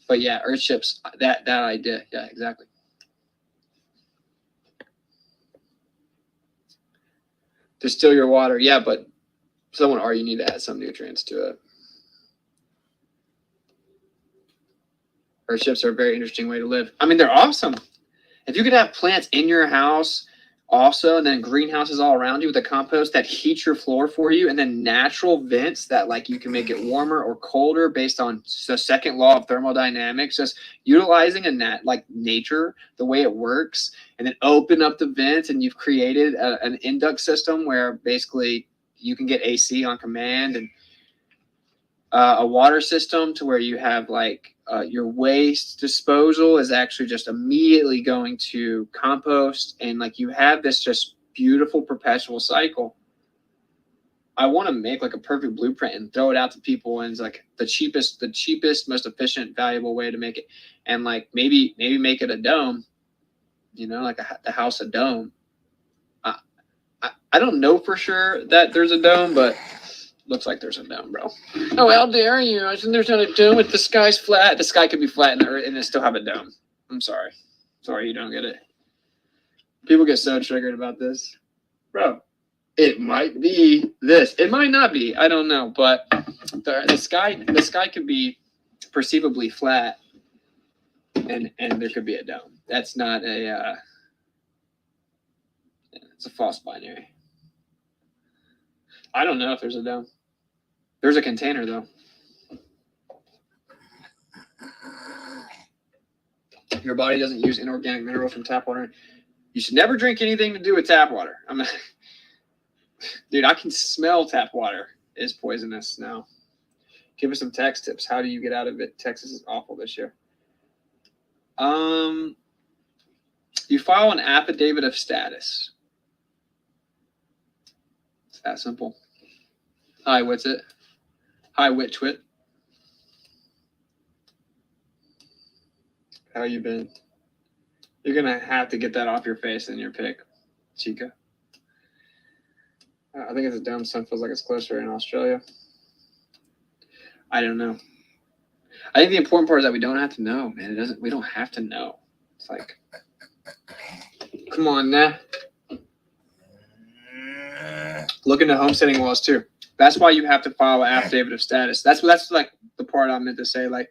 but yeah, Earth ships, that idea. Yeah, exactly. Distill your water. Yeah, but someone you need to add some nutrients to it. Earth ships are a very interesting way to live. I mean, they're awesome. If you could have plants in your house also, and then greenhouses all around you with a compost that heats your floor for you, and then natural vents that like you can make it warmer or colder based on the second law of thermodynamics, just utilizing like nature, the way it works, and then open up the vents, and you've created an induct system where basically you can get AC on command, and a water system to where you have like your waste disposal is actually just immediately going to compost, and like you have this just beautiful perpetual cycle. I want to make like a perfect blueprint and throw it out to people, and it's like the cheapest, most efficient, valuable way to make it. And like maybe make it a dome, you know, like the house a dome. I don't know for sure that there's a dome, but looks like there's a dome, bro. Oh, how dare you? I said there's not a dome if the sky's flat. The sky could be flat and it still have a dome. I'm sorry. Sorry you don't get it. People get so triggered about this. Bro, it might be this. It might not be. I don't know. But the sky could be perceivably flat and there could be a dome. That's not a it's a false binary. I don't know if there's a dome. There's a container, though. Your body doesn't use inorganic minerals from tap water. You should never drink anything to do with tap water. Dude, I can smell tap water is poisonous now. Give us some tax tips. How do you get out of it? Texas is awful this year. You file an affidavit of status. It's that simple. Hi, what's it? Hi, Witchwit. How you been? You're gonna have to get that off your face in your pic, Chica. I think it's a dome. Sun feels like it's closer in Australia. I don't know. I think the important part is that we don't have to know, man. It doesn't. We don't have to know. It's like, come on, nah. Look into homesteading laws too. That's why you have to file an affidavit of status. That's like the part I meant to say. Like,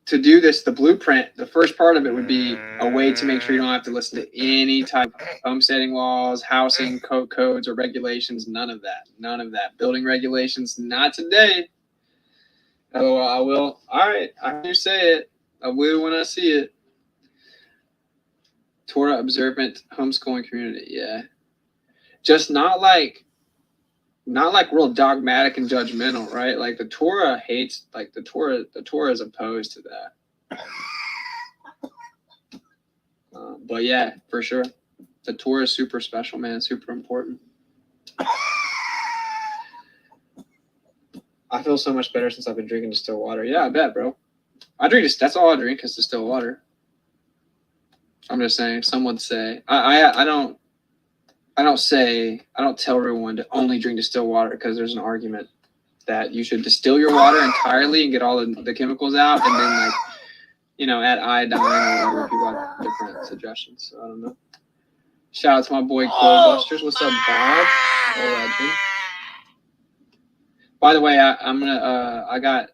to do this, the blueprint, the first part of it would be a way to make sure you don't have to listen to any type of homesteading laws, housing codes, or regulations. None of that. None of that. Building regulations, not today. Oh, I will. All right, I hear you say it. I will when I see it. Torah observant homeschooling community, yeah. Just not like real dogmatic and judgmental, right? Like the Torah hates, like the Torah is opposed to that. But yeah, for sure, the Torah is super special, man. Super important. I feel so much better since I've been drinking distilled water. Yeah, I bet, bro. That's all I drink is distilled water. I'm just saying. Some would say I don't tell everyone to only drink distilled water because there's an argument that you should distill your water entirely and get all the chemicals out, and then add iodine or whatever. People have different suggestions. So I don't know. Shout out to my boy Glowbusters. What's up, Bob? Oh, legend. By the way, I got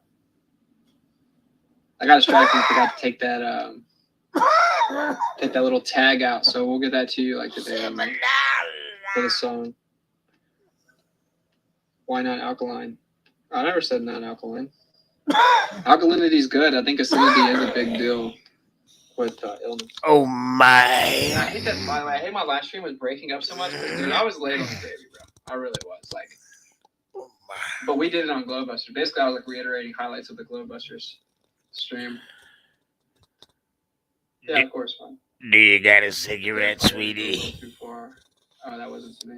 distracted and forgot to take that little tag out. So we'll get that to you like today for the song. Why not alkaline? I never said not alkaline. Alkalinity is good. I think acidity is a big deal with illness. Oh my! I hate that. By the way, I hate my live stream was breaking up so much. Dude, I was late on the baby, bro. I really was. Like, Oh my! but we did it on Glowbusters. Basically, I was like reiterating highlights of the Glowbusters stream. Yeah, of course, fine. Do you got a cigarette, sweetie? Too far. Oh, that wasn't to me.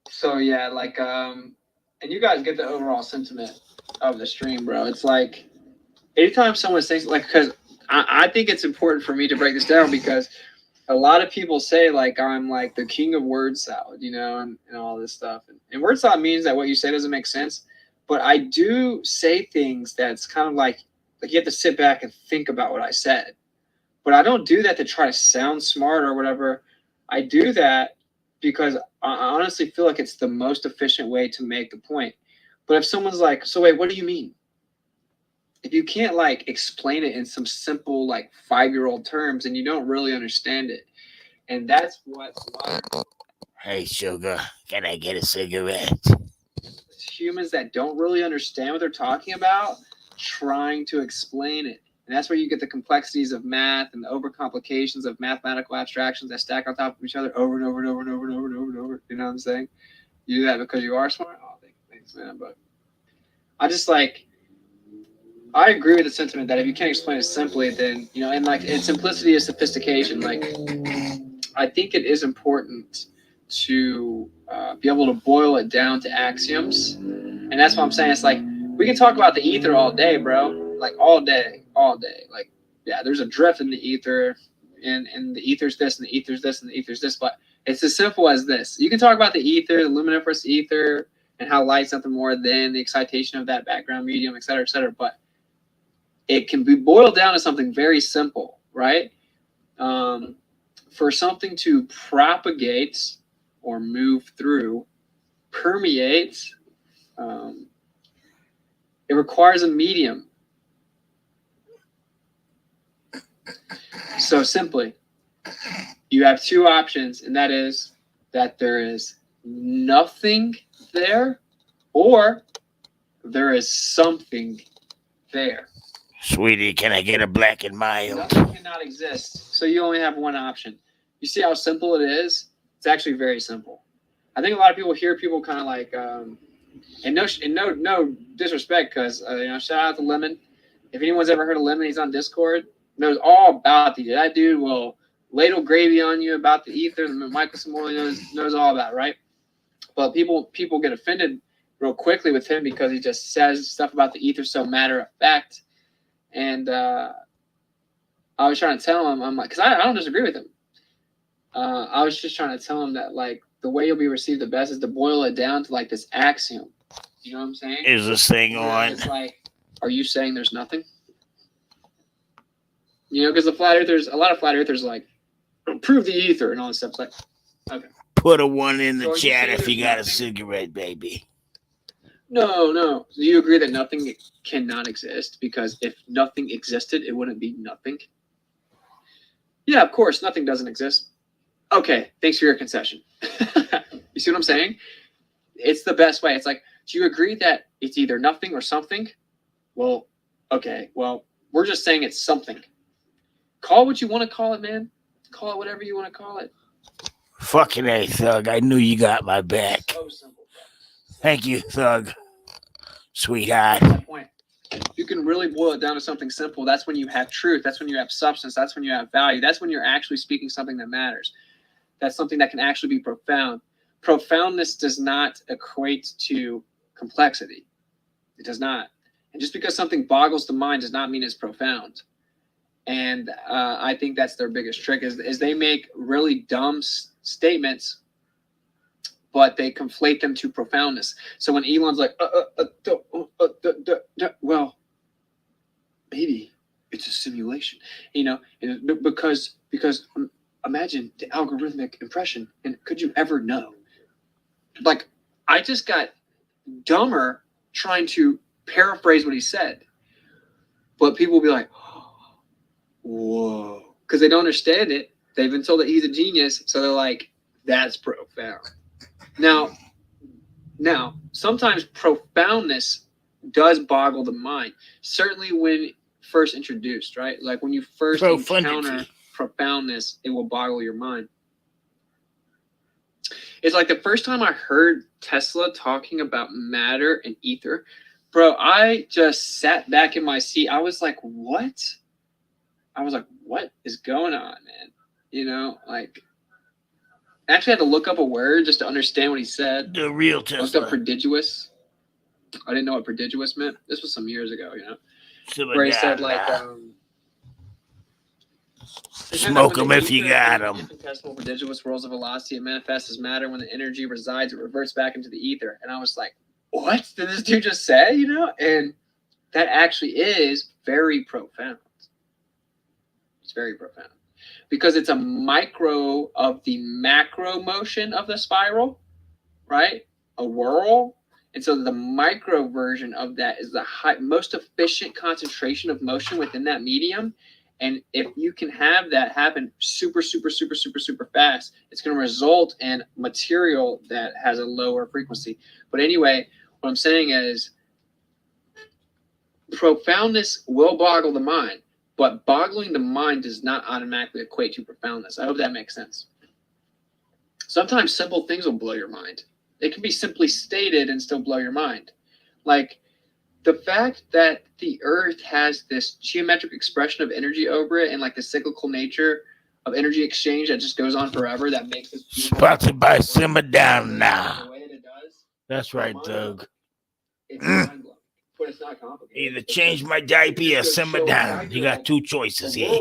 So yeah, like and you guys get the overall sentiment of the stream, bro. It's like anytime someone says like, because I think it's important for me to break this down because a lot of people say like I'm like the king of word salad, and all this stuff. And word salad means that what you say doesn't make sense, but I do say things that's kind of like you have to sit back and think about what I said. But I don't do that to try to sound smart or whatever. I do that because I honestly feel like it's the most efficient way to make the point. But if someone's like, so wait, what do you mean? If you can't like explain it in some simple like 5-year-old terms, and you don't really understand it. And that's what Hey, sugar, can I get a cigarette? Humans that don't really understand what they're talking about trying to explain it. And that's where you get the complexities of math and the overcomplications of mathematical abstractions that stack on top of each other over and over and over and over and over and over and over. You know what I'm saying? You do that because you are smart? Oh, thanks, man. But I agree with the sentiment that if you can't explain it simply, then, and simplicity is sophistication. Like, I think it is important to be able to boil it down to axioms. And that's what I'm saying. It's like, we can talk about the ether all day, bro. Like all day. Like, yeah, there's a drift in the ether, and the ether's this, and the ether's this, and the ether's this. But it's as simple as this. You can talk about the ether, the luminiferous ether, and how light's nothing more than the excitation of that background medium, et cetera, et cetera. But it can be boiled down to something very simple, right? For something to propagate or move through, permeate, it requires a medium. So simply, you have two options, and that is that there is nothing there, or there is something there. Sweetie, can I get a black and mild? Nothing cannot exist, so you only have one option. You see how simple it is? It's actually very simple. I think a lot of people hear people kind of like, and no disrespect, because shout out to Lemon. If anyone's ever heard of Lemon, he's on Discord. Knows all about these. That dude will ladle gravy on you about the ether. Michael Simoli knows all about it, right? But people get offended real quickly with him because he just says stuff about the ether so matter of fact. And I was trying to tell him, I'm like, because I don't disagree with him. I was just trying to tell him that like the way you'll be received the best is to boil it down to like this axiom. You know what I'm saying? Is this thing on? It's like, are you saying there's nothing? You know, because a lot of flat earthers like prove the ether and all this stuff. It's like, okay. Put a 1 in the So chat you if you got a nothing? cigarette, baby. No. Do you agree that nothing cannot exist? Because if nothing existed, it wouldn't be nothing. Yeah, of course, nothing doesn't exist. Okay, thanks for your concession. You see what I'm saying? It's the best way. It's like, do you agree that it's either nothing or something? Well, okay. Well, we're just saying it's something. Call it what you want to call it, man. Call it whatever you want to call it. Fucking A, Thug. I knew you got my back. So simple. Thank you, Thug. Sweetheart. That's that point. You can really boil it down to something simple. That's when you have truth. That's when you have substance. That's when you have value. That's when you're actually speaking something that matters. That's something that can actually be profound. Profoundness does not equate to complexity. It does not. And just because something boggles the mind does not mean it's profound. And I think that's their biggest trick is they make really dumb statements, but they conflate them to profoundness. So when Elon's like, well, maybe it's a simulation, you know, because imagine the algorithmic impression, and could you ever know? Like, I just got dumber trying to paraphrase what he said, but people will be like, whoa, because they don't understand it. They've been told that he's a genius, so they're like, that's profound. Now, sometimes profoundness does boggle the mind. Certainly when first introduced, right? Like when you first encounter profoundness, it will boggle your mind. It's like the first time I heard Tesla talking about matter and ether, bro, I just sat back in my seat. I was like, what? I was like, what is going on, man? You know, like, I actually had to look up a word just to understand what he said. The real Tesla. Looked up prodigious. I didn't know what prodigious meant. This was some years ago, you know. Where he said, like, smoke them if you got them. Infinitesimal prodigious worlds of velocity, it manifests as matter. When the energy resides, it reverts back into the ether. And I was like, what did this dude just say? You know, and that actually is very profound. It's very profound because it's a micro of the macro motion of the spiral, right? A whirl. And so the micro version of that is the most efficient concentration of motion within that medium. And if you can have that happen super fast, it's going to result in material that has a lower frequency. But anyway, what I'm saying is profoundness will boggle the mind, but boggling the mind does not automatically equate to profoundness. I hope that makes sense. Sometimes simple things will blow your mind. It can be simply stated and still blow your mind. Like the fact that the earth has this geometric expression of energy over it and like the cyclical nature of energy exchange that just goes on forever, that makes this sponsored by Simmer Down Now. The way that it does. That's right, Doug. It's mind blowing, but it's not complicated. Either change my diaper or simmer down. You got two choices here.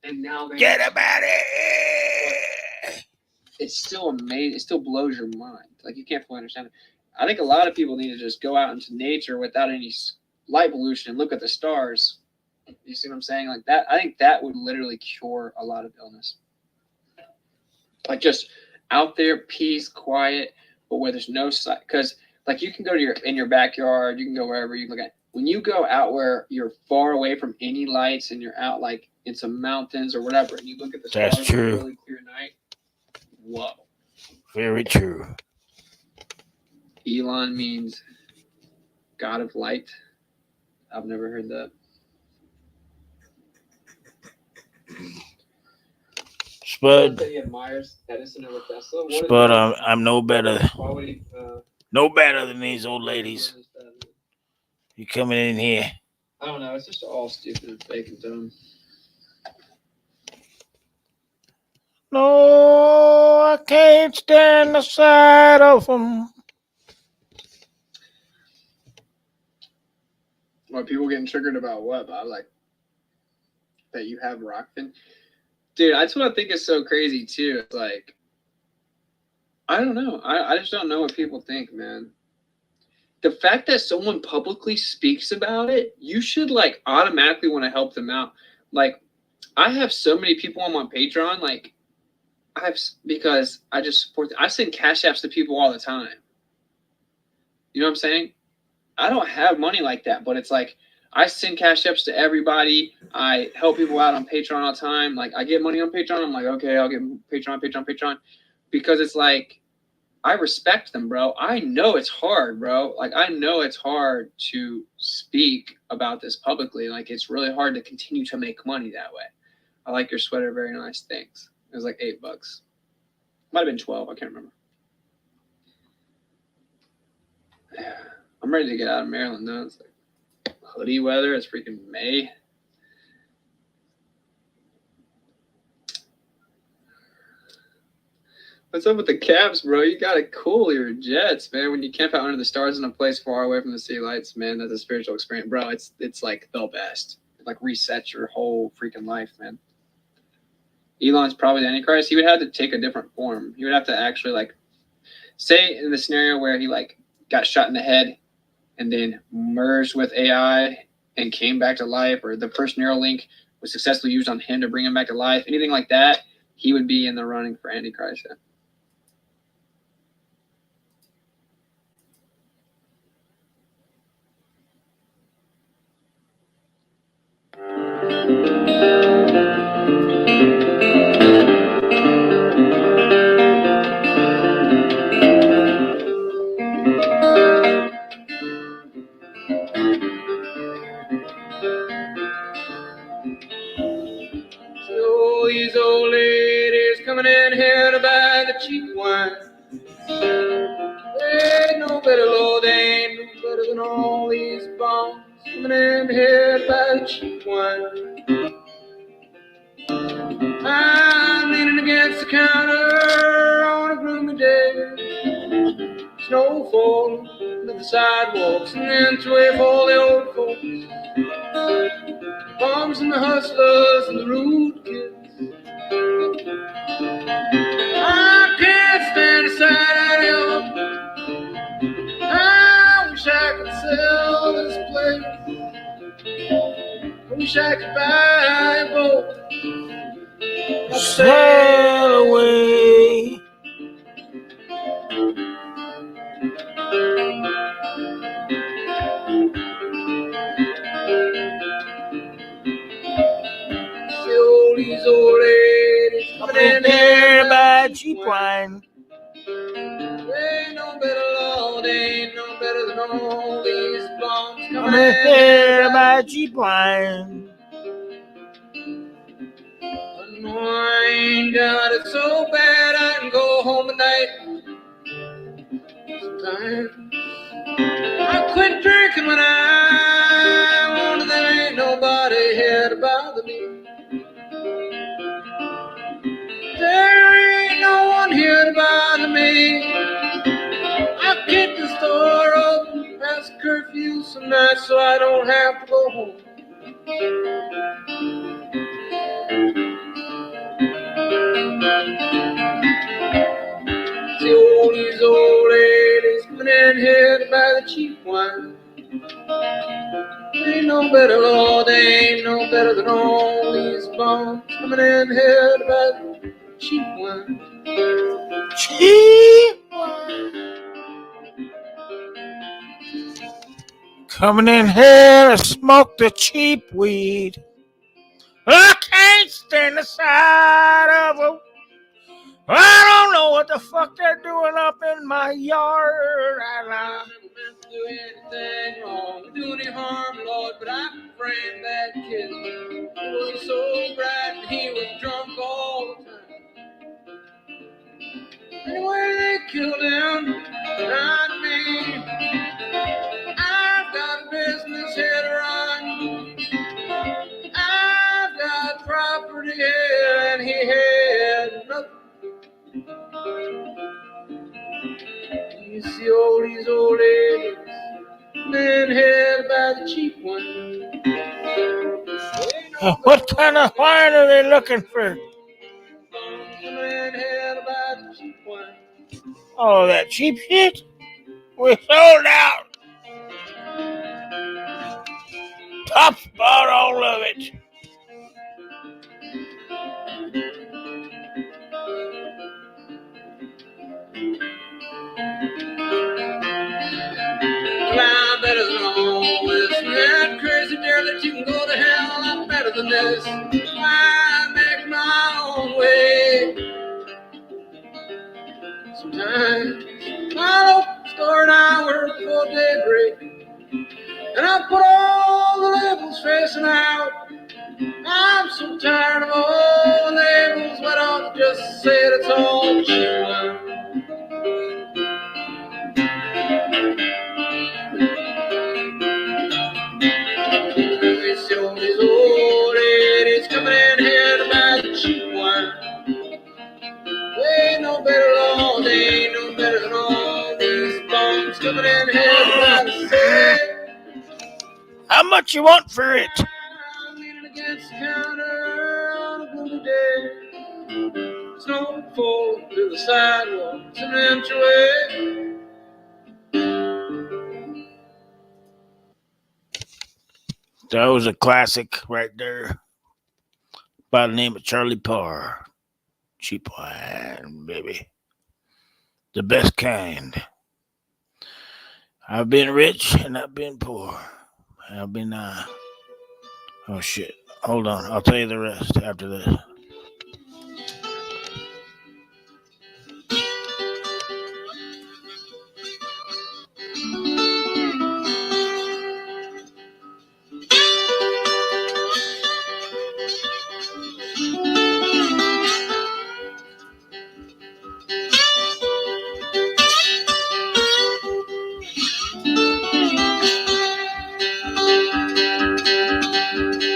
And now get him out of here. It's still amazing. It still blows your mind. Like you can't fully understand it. I think a lot of people need to just go out into nature without any light pollution and look at the stars. You see what I'm saying? Like that. I think that would literally cure a lot of illness. Like just out there, peace, quiet, but where there's no sight. Because like you can go to in your backyard, you can go wherever you can look at. When you go out where you're far away from any lights and you're out like in some mountains or whatever, and you look at the stars. That's true. On a really clear night. Whoa. Very true. Elon means God of light. I've never heard that. Spud. He admires Edison over Tesla. Spud, I'm no better. Why would he? No better than these old ladies. You coming in here? I don't know. It's just all stupid and fake and dumb. No, I can't stand the sight of them. What, people getting triggered about what, Bob? Like, that you have Rockfin? Dude, that's what I think is so crazy, too. It's like, I don't know. I just don't know what people think, man. The fact that someone publicly speaks about it, you should, like, automatically want to help them out. Like, I have so many people on my Patreon, like, because I just support I send cash apps to people all the time. You know what I'm saying? I don't have money like that, but it's like I send cash apps to everybody. I help people out on Patreon all the time. Like I get money on Patreon. I'm like, okay, I'll get Patreon, because it's like I respect them, bro. I know it's hard, bro. Like I know it's hard to speak about this publicly. Like it's really hard to continue to make money that way. I like your sweater, very nice. Thanks. It was like $8. Might have been 12. I can't remember. I'm ready to get out of Maryland though. It's like hoodie weather. It's freaking May. What's up with the Caps, bro? You gotta cool your jets, man. When you camp out under the stars in a place far away from the city lights, man, that's a spiritual experience, bro. It's like the best. It like resets your whole freaking life, man. Elon's probably the Antichrist. He would have to take a different form. He would have to actually like, say in the scenario where he like got shot in the head and then merged with AI and came back to life, or the first Neuralink was successfully used on him to bring him back to life, anything like that, he would be in the running for Antichrist. Yeah. So these old ladies coming in here to buy the cheap wine. They ain't no better, Lord, they ain't no better than all these bombs coming in here to buy the cheap wine. I'm leaning against the counter on a gloomy day. Snow falling into the sidewalks and into way for all the old folks. Bombs and the hustlers and the rude kids. I can't stand the sight of you. I wish I could sell this place. I wish I could buy a boat. Sail away. These old ladies coming in here to buy cheap wine. They ain't no better, Lord, they ain't no better than all these bombs coming in here to buy cheap wine. I ain't got it so bad I can go home tonight. Sometimes I quit drinking when I wanted. There ain't nobody here to bother me. There ain't no one here to bother me. I keep the store open past curfew some nights so I don't have to go home. See all these old ladies coming in here to buy the cheap wine. They ain't no better, Lord, they ain't no better than all these bombs coming in here to buy the cheap wine. Cheap wine. Coming in here to smoke the cheap weed. I can't stand the sight of them. I don't know what the fuck they're doing up in my yard. I never meant to do anything wrong, do any harm, Lord, but I befriended that kid. He was so bright and he was drunk all the time. Anyway, they killed him, not me. I've got a business here to run. I've got property here, and he had nothing see all these old ladies men held by the cheap one. What kind of wine are they looking for? Men held by the cheap one. Oh, that cheap shit? We sold out. Tops bought all of it. I'm better than all this. That crazy girl that you can go to hell. I'm better than this. I make my own way. Sometimes I'll open the store an hour before daybreak, and I put all the labels facing out. I'm so tired of all the labels. Why don't you just say it's all cheap wine? We see all these old ladies coming in here to buy the cheap wine. They ain't no better law, they ain't no better than all these bums coming in here to buy the same. How much you want for it? I'm leaning against the counter on a gloomy day. Snow falling through the sidewalk, it's an entryway. That was a classic right there by the name of Charlie Parr. Cheap wine, baby. The best kind. I've been rich and I've been poor. I've been, oh shit. Hold on. I'll tell you the rest after this.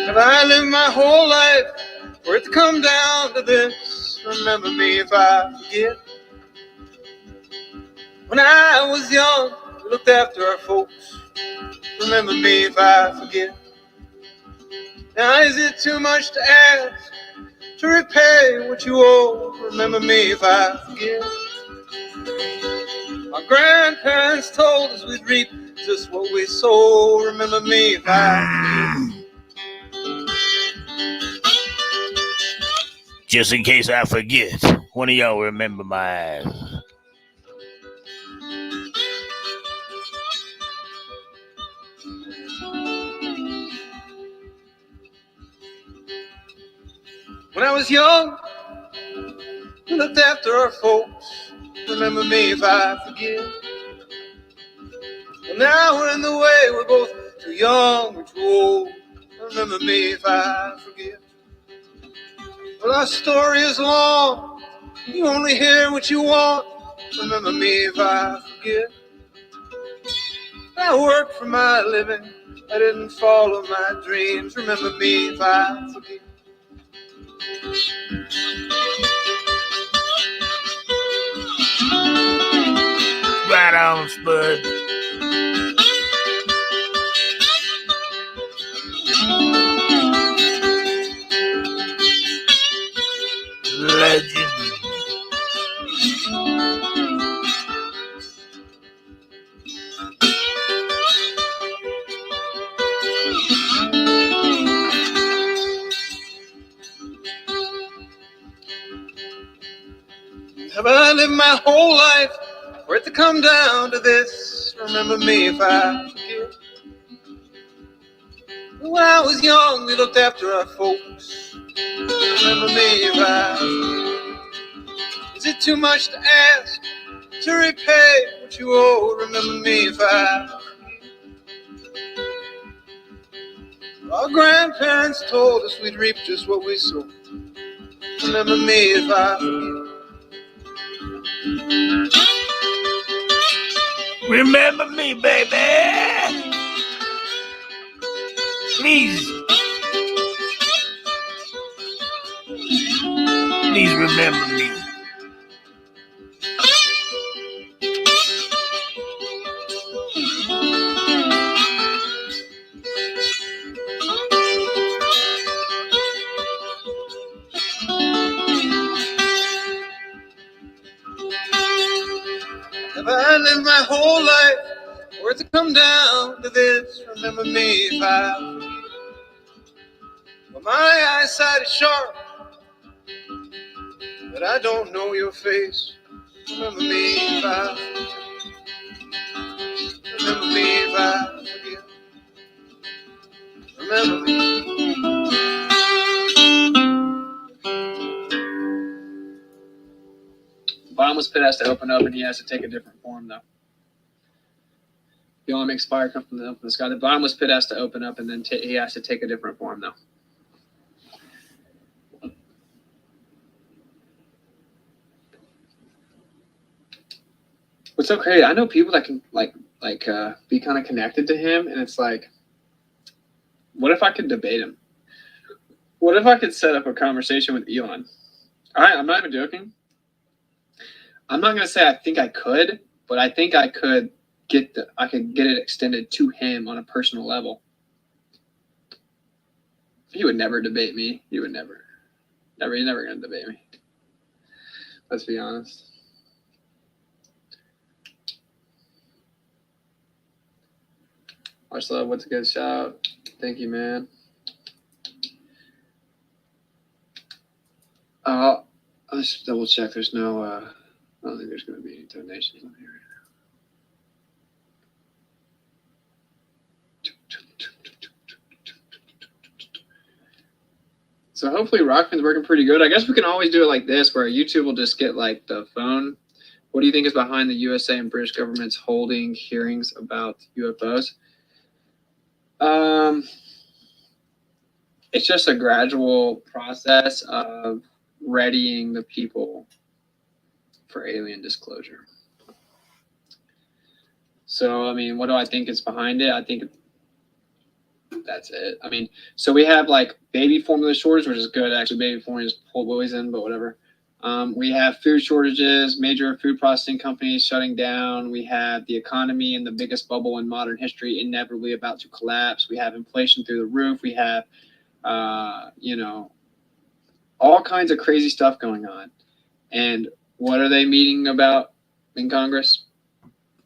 Have I lived my whole life for it to come down to this? Remember me if I forget. When I was young, we looked after our folks. Remember me if I forget. Now is it too much to ask to repay what you owe? Remember me if I forget. Our grandparents told us we'd reap just what we sow. Remember me if I forget. Just in case I forget, one of y'all remember my eyes. When I was young, we looked after our folks. Remember me if I forget. Well, now we're in the way, we're both too young, we're too old. Remember me if I forget. Well, our story is long, you only hear what you want. Remember me if I forget. I worked for my living, I didn't follow my dreams. Remember me if I forget. Right on, Spud. Legend. Have I lived my whole life for it to come down to this? Remember me if I forget. When I was young, we looked after our folks. Remember me if I forget. Is it too much to ask to repay what you owe? Remember me if I forget. Our grandparents told us we'd reap just what we sowed. Remember me if I forget. Remember me, baby. Please. Please remember me. spend my whole life for it to come down to this. Remember me if I forget. Well, my eyesight is sharp, but I don't know your face. Remember me if I forget. Remember me if I forget. Remember me. Bottomless pit has to open up, and he has to take a different form, though. The only makes fire come from the sky. The bottomless pit has to open up, and then he has to take a different form, though. What's so crazy? I know people that can be kind of connected to him, and it's like, what if I could debate him? What if I could set up a conversation with Elon? I'm not even joking. I'm not gonna say I think I could, but I think I could get it extended to him on a personal level. He would never debate me. He would never. He's never gonna debate me. Let's be honest. Much love. What's a good shout? Thank you, man. Let's double check. There's no. I don't think there's going to be any donations on here. So hopefully Rockman's working pretty good. I guess we can always do it like this, where YouTube will just get like the phone. What do you think is behind the USA and British governments holding hearings about UFOs? It's just a gradual process of readying the people for alien disclosure. So, I mean, what do I think is behind it? I think that's it. I mean, so we have like baby formula shortage, which is good. Actually, baby formula is poison, but whatever. We have food shortages, major food processing companies shutting down. We have the economy in the biggest bubble in modern history inevitably about to collapse. We have inflation through the roof. We have, all kinds of crazy stuff going on. And what are they meeting about in Congress?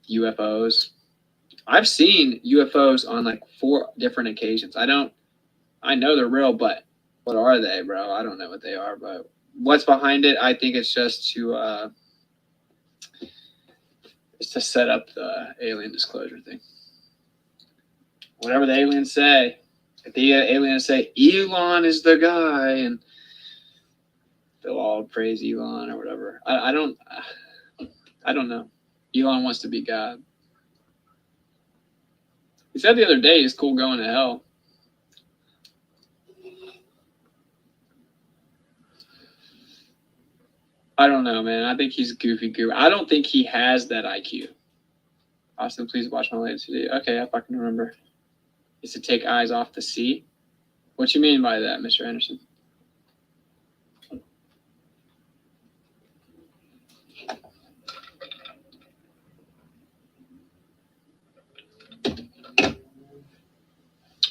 UFOs. I've seen UFOs on like 4 different occasions. I know they're real, but what are they, bro? I don't know what they are, but what's behind it? I think it's just to set up the alien disclosure thing. Whatever the aliens say, if the aliens say Elon is the guy, and they'll all praise Elon or whatever. I don't know. Elon wants to be God. He said the other day he's cool going to hell. I don't know, man. I think he's goofy. I don't think he has that IQ. Austin, please watch my latest video. Okay, I fucking remember. Is to take eyes off the sea. What you mean by that, Mr. Anderson?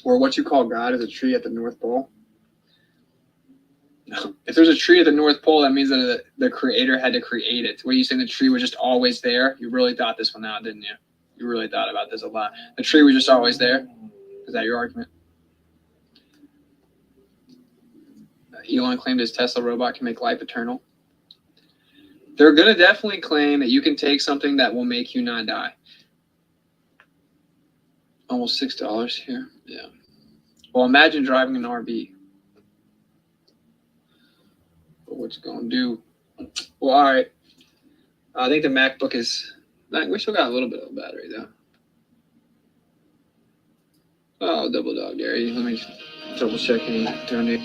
Or what you call God is a tree at the North Pole? No. If there's a tree at the North Pole, that means that the creator had to create it. What are you saying, the tree was just always there? You really thought this one out, didn't you? You really thought about this a lot. The tree was just always there? Is that your argument? Elon claimed his Tesla robot can make life eternal. They're going to definitely claim that you can take something that will make you not die. Almost $6 here. Yeah. Well, imagine driving an RV. But what you gonna do? Well, all right. I think the MacBook is. We still got a little bit of battery though. Oh, double dog, Gary. Let me double check any donate.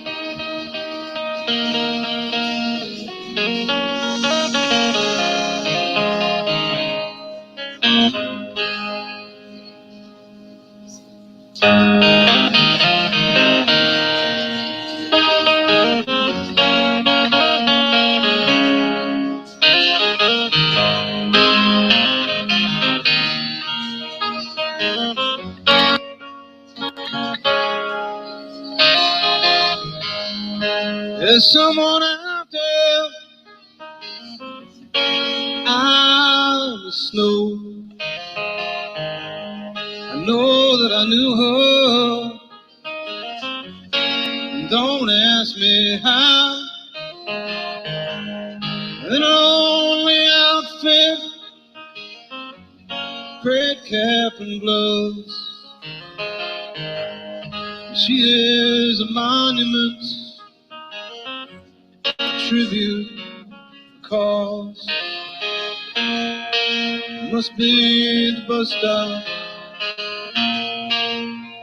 There's someone out there out in the snow. Don't ask me how. In a lonely outfit, red cap and gloves. She is a monument, a tribute, cause must be the bus stop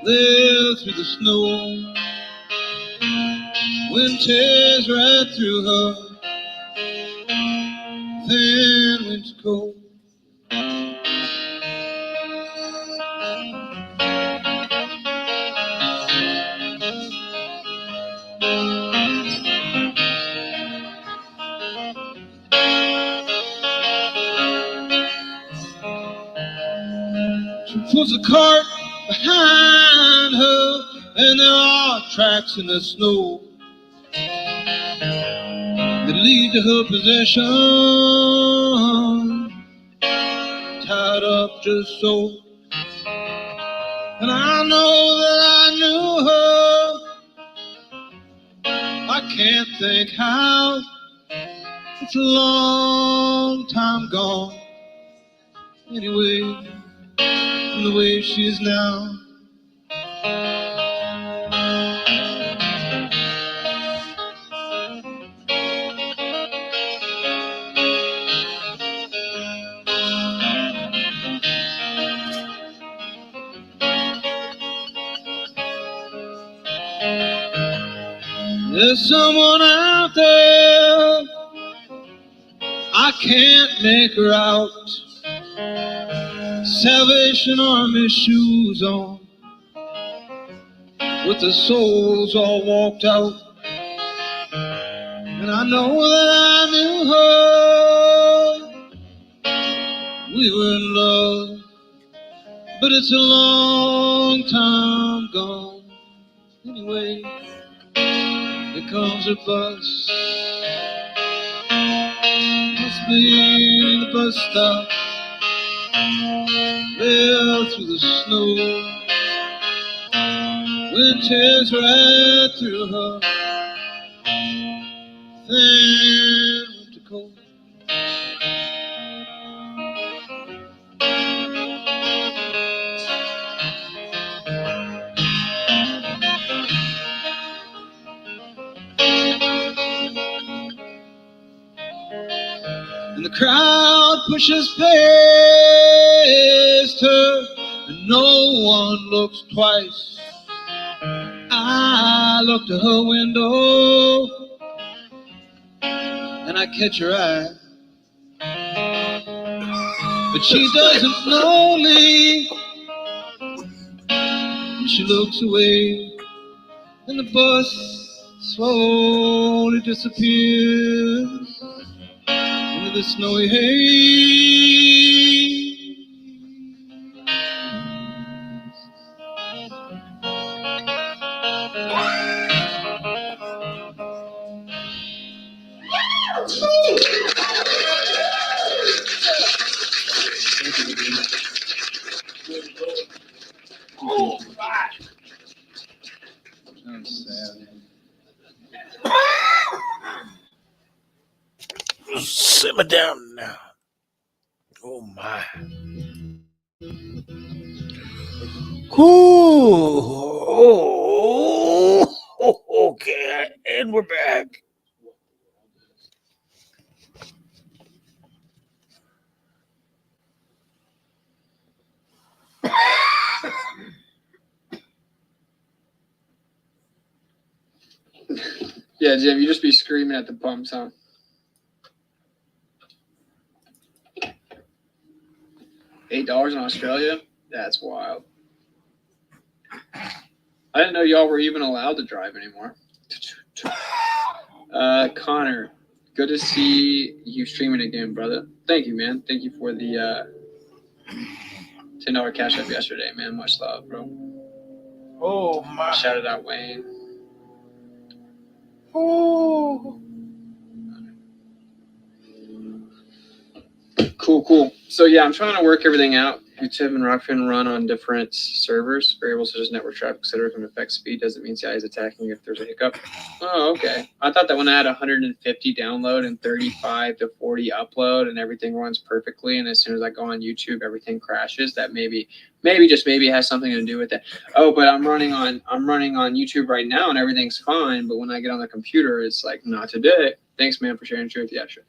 there through the snow. Wind tears right through her, then winds cold. She pulls the cart behind her, and there are tracks in the snow that lead to her possession, tied up just so. And I know that I knew her. I can't think how. It's a long time gone. Anyway, from the way she is now. There's someone out there, I can't make her out. Salvation Army shoes on, with the soles all walked out. And I know that I knew her. We were in love, but it's a long time gone. Anyway, here comes a bus. Must be the bus stop there through the snow. Wind tears right through her, then winter cold. And the crowd pushes past her, and no one looks twice. I look to her window, and I catch her eye. But she doesn't know me, and she looks away, and the bus slowly disappears into the snowy haze. Oh, my. Sounds sad. Simmer down now. Oh, my. Ooh. Oh, okay, and we're back. Yeah, Jim, you just be screaming at the pumps, huh? $8 in Australia? That's wild. I didn't know y'all were even allowed to drive anymore. Connor, good to see you streaming again, brother. Thank you, man. Thank you for the $10 cash up yesterday, man. Much love, bro. Oh, my. Shouted out Wayne. Oh. Cool. So yeah, I'm trying to work everything out. YouTube and Rockfin run on different servers. Variables such as network traffic, etc. can affect speed. Doesn't mean CI is attacking if there's a hiccup. Oh, okay. I thought that when I had 150 download and 35 to 40 upload and everything runs perfectly, and as soon as I go on YouTube, everything crashes. That maybe it has something to do with that. Oh, but I'm running on YouTube right now and everything's fine. But when I get on the computer, it's like not today. Thanks, man, for sharing truth. Yeah, sure.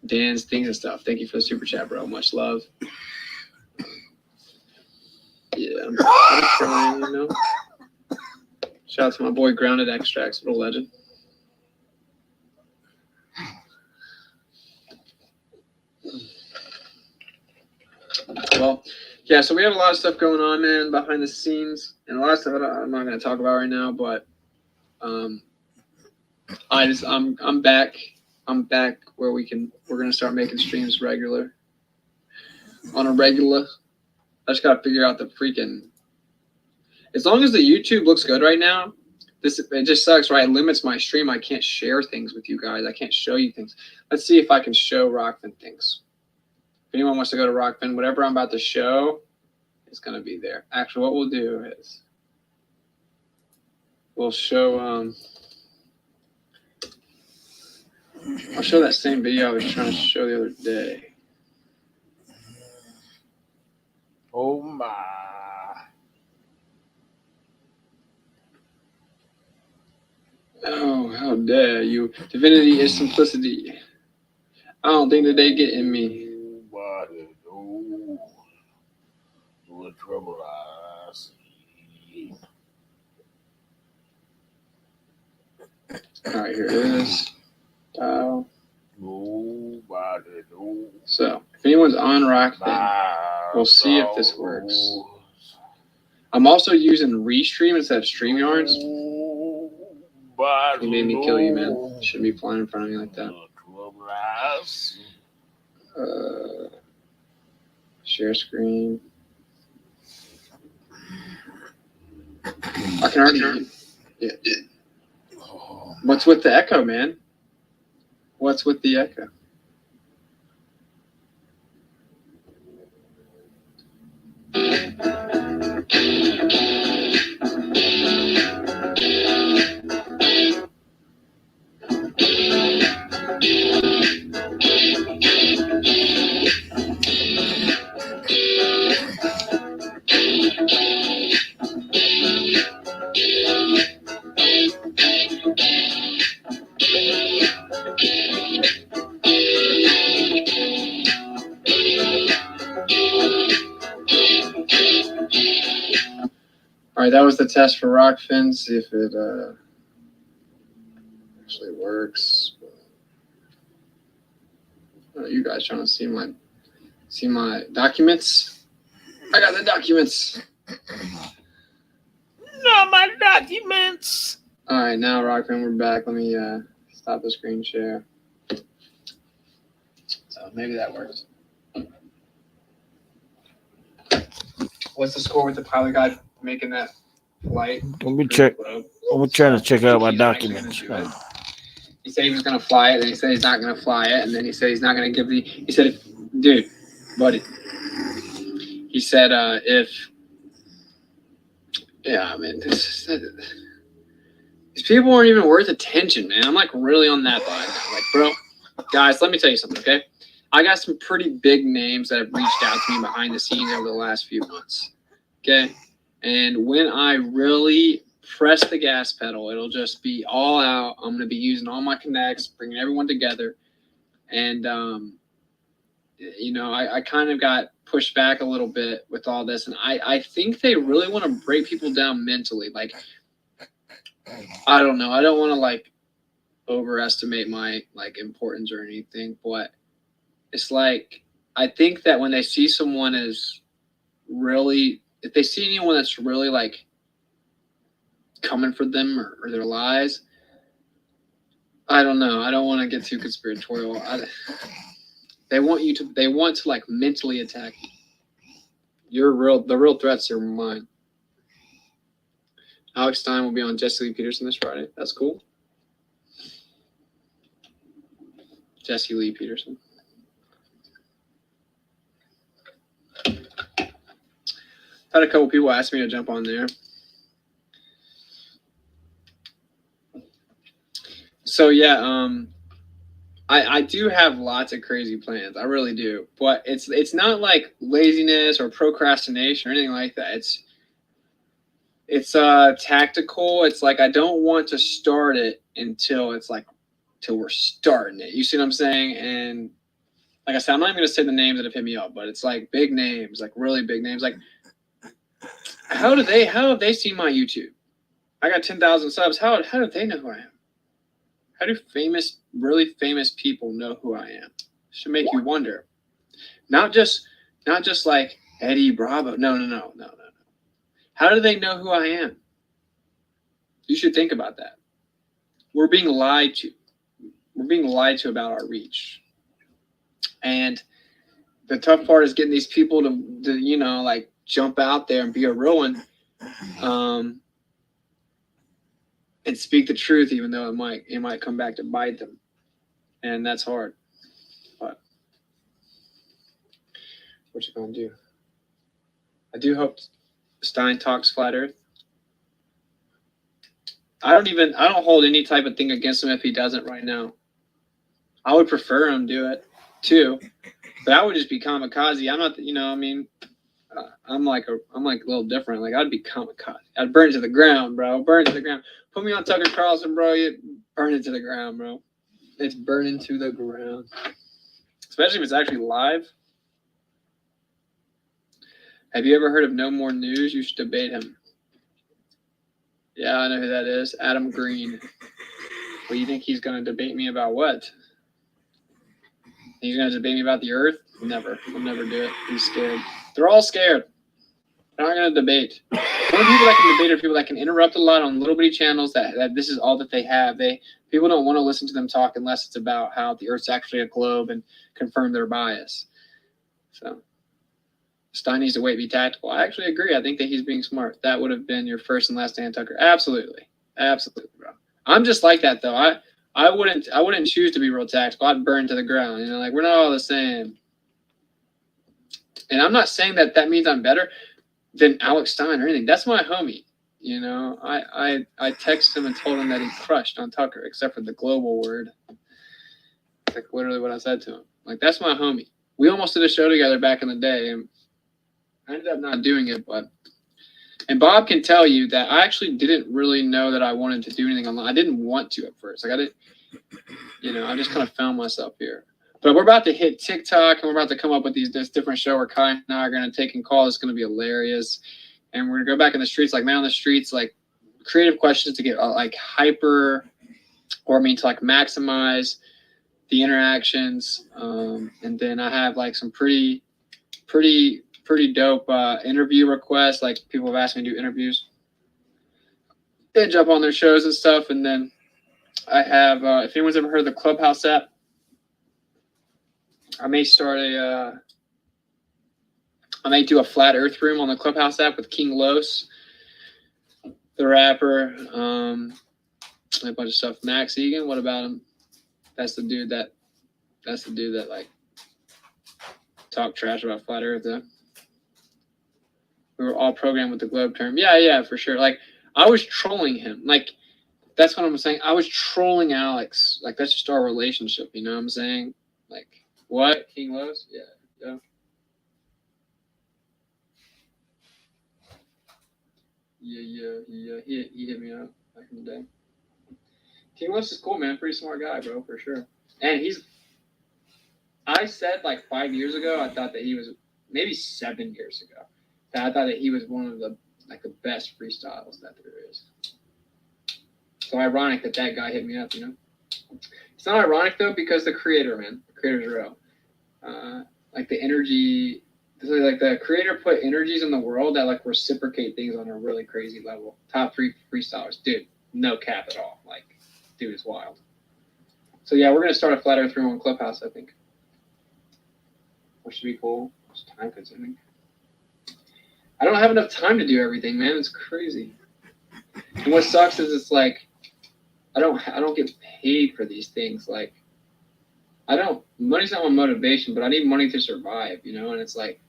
Dan's things and stuff. Thank you for the super chat, bro. Much love. Yeah, I'm trying, you know. Shout out to my boy Grounded Extracts, what a legend. Well, yeah, so we have a lot of stuff going on, man, behind the scenes, and a lot of stuff I'm not going to talk about right now, but I'm back. I'm back where we're going to start making streams on a regular. I just got to figure out the freaking, as long as the YouTube looks good right now, it just sucks, right? It limits my stream. I can't share things with you guys. I can't show you things. Let's see if I can show Rockfin things. If anyone wants to go to Rockfin, whatever I'm about to show is going to be there. Actually, what we'll do is we'll show, I'll show that same video I was trying to show the other day. Oh my. Oh, how dare you. Divinity is simplicity. I don't think that they get in me. Nobody knows the trouble I see. All right, here it is. Nobody knows. So, if anyone's on Rockfin, we'll see if this works. I'm also using Restream instead of StreamYards. He made me kill you, man. Shouldn't be flying in front of me like that. Share screen. I can already. Yeah. What's with the echo, man? What's with the echo? All right, that was the test for Rockfin. See if it actually works. Oh, you guys trying to see my documents? I got the documents. Not my documents. All right, now Rockfin, we're back. Let me stop the screen share. So maybe that works. What's the score with the pilot guy making that flight? Let me check. I'm trying to check out my documents. He said he was going to fly it, then he said he's not going to fly it, and then he said he's not going to give the... He said, dude, buddy. He said yeah, man, these people aren't even worth attention, man. I'm like really on that vibe now. Like, bro, guys, let me tell you something, okay? I got some pretty big names that have reached out to me behind the scenes over the last few months, okay? And when I really press the gas pedal, it'll just be all out. I'm going to be using all my connects, bringing everyone together. And, you know, I kind of got pushed back a little bit with all this. And I think they really want to break people down mentally. Like, I don't know. I don't want to, like, overestimate my, like, importance or anything. But it's like, I think that when they see someone as really, if they see anyone that's really, like, coming for them or their lies, I don't know. I don't want to get too conspiratorial. They want to like mentally attack you. The real threats are mine. Alex Stein will be on Jesse Lee Peterson this Friday. That's cool. Jesse Lee Peterson. Had a couple people ask me to jump on there. So yeah, I do have lots of crazy plans. I really do. But it's not like laziness or procrastination or anything like that. It's tactical. It's like I don't want to start it until we're starting it. You see what I'm saying? And like I said, I'm not even gonna say the names that have hit me up, but it's like big names, like really big names. Like how have they seen my YouTube? I got 10,000 subs. How do they know who I am? How do really famous people know who I am? Should make you wonder. Not just like Eddie Bravo. No. How do they know who I am? You should think about that. We're being lied to. We're being lied to about our reach. And the tough part is getting these people to like jump out there and be a real one. And speak the truth, even though it might come back to bite them, and that's hard. But what you gonna do? I do hope Stein talks flat Earth. I don't hold any type of thing against him if he doesn't right now. I would prefer him do it too, but I would just be kamikaze. I'm not, I mean. I'm like a little different. Like I'd be kamikaze. I'd burn it to the ground, bro. Burn it to the ground. Put me on Tucker Carlson, bro. You burn it to the ground, bro. It's burning to the ground. Especially if it's actually live. Have you ever heard of No More News? You should debate him. Yeah, I know who that is. Adam Green. Well, you think he's going to debate me about what? He's going to debate me about the Earth? Never. He'll never do it. He's scared. They're all scared. They're not going to debate. The only people that can debate are people that can interrupt a lot on little bitty channels that this is all that they have. People don't want to listen to them talk unless it's about how the Earth's actually a globe and confirm their bias. So Stein needs to wait, be tactical. I actually agree. I think that he's being smart. That would have been your first and last stand, Tucker. Absolutely. Absolutely, bro. I'm just like that, though. I wouldn't choose to be real tactical. I'd burn to the ground. Like we're not all the same. And I'm not saying that means I'm better than Alex Stein or anything. That's my homie. I texted him and told him that he crushed on Tucker, except for the global word. Like literally what I said to him. Like that's my homie. We almost did a show together back in the day, and I ended up not doing it. And Bob can tell you that I actually didn't really know that I wanted to do anything online. I didn't want to at first. Like I didn't, I just kind of found myself here. But we're about to hit TikTok, and we're about to come up with this different show where Kai and I are going to take and call. It's going to be hilarious. And we're going to go back in the streets, like man on the streets, like creative questions to get like hyper, or to like maximize the interactions. And then I have like some pretty dope interview requests. Like people have asked me to do interviews and jump on their shows and stuff. And then I have, if anyone's ever heard of the Clubhouse app, I may do a flat Earth room on the Clubhouse app with King Los, the rapper, a bunch of stuff. Max Egan, what about him? That's the dude that like talk trash about flat Earth. Though. We were all programmed with the globe term. Yeah, for sure. Like I was trolling him. Like that's what I'm saying. I was trolling Alex. Like that's just our relationship. You know what I'm saying? Like. What? King Los? Yeah. He hit me up back in the day. King Los is cool, man. Pretty smart guy, bro, for sure. And I said like 5 years ago, I thought that he was, maybe 7 years ago, that I thought that he was one of the best freestyles that there is. So ironic that guy hit me up, It's not ironic though, because the creator's real. Like the energy, like the creator put energies in the world that like reciprocate things on a really crazy level. Top 3 freestylers, dude, no cap at all. Like, dude is wild. So yeah, we're gonna start a flat Earth room on Clubhouse, I think. Which should be cool. It's time consuming. I don't have enough time to do everything, man. It's crazy. And what sucks is it's like I don't get paid for these things. Like money's not my motivation, but I need money to survive, and it's like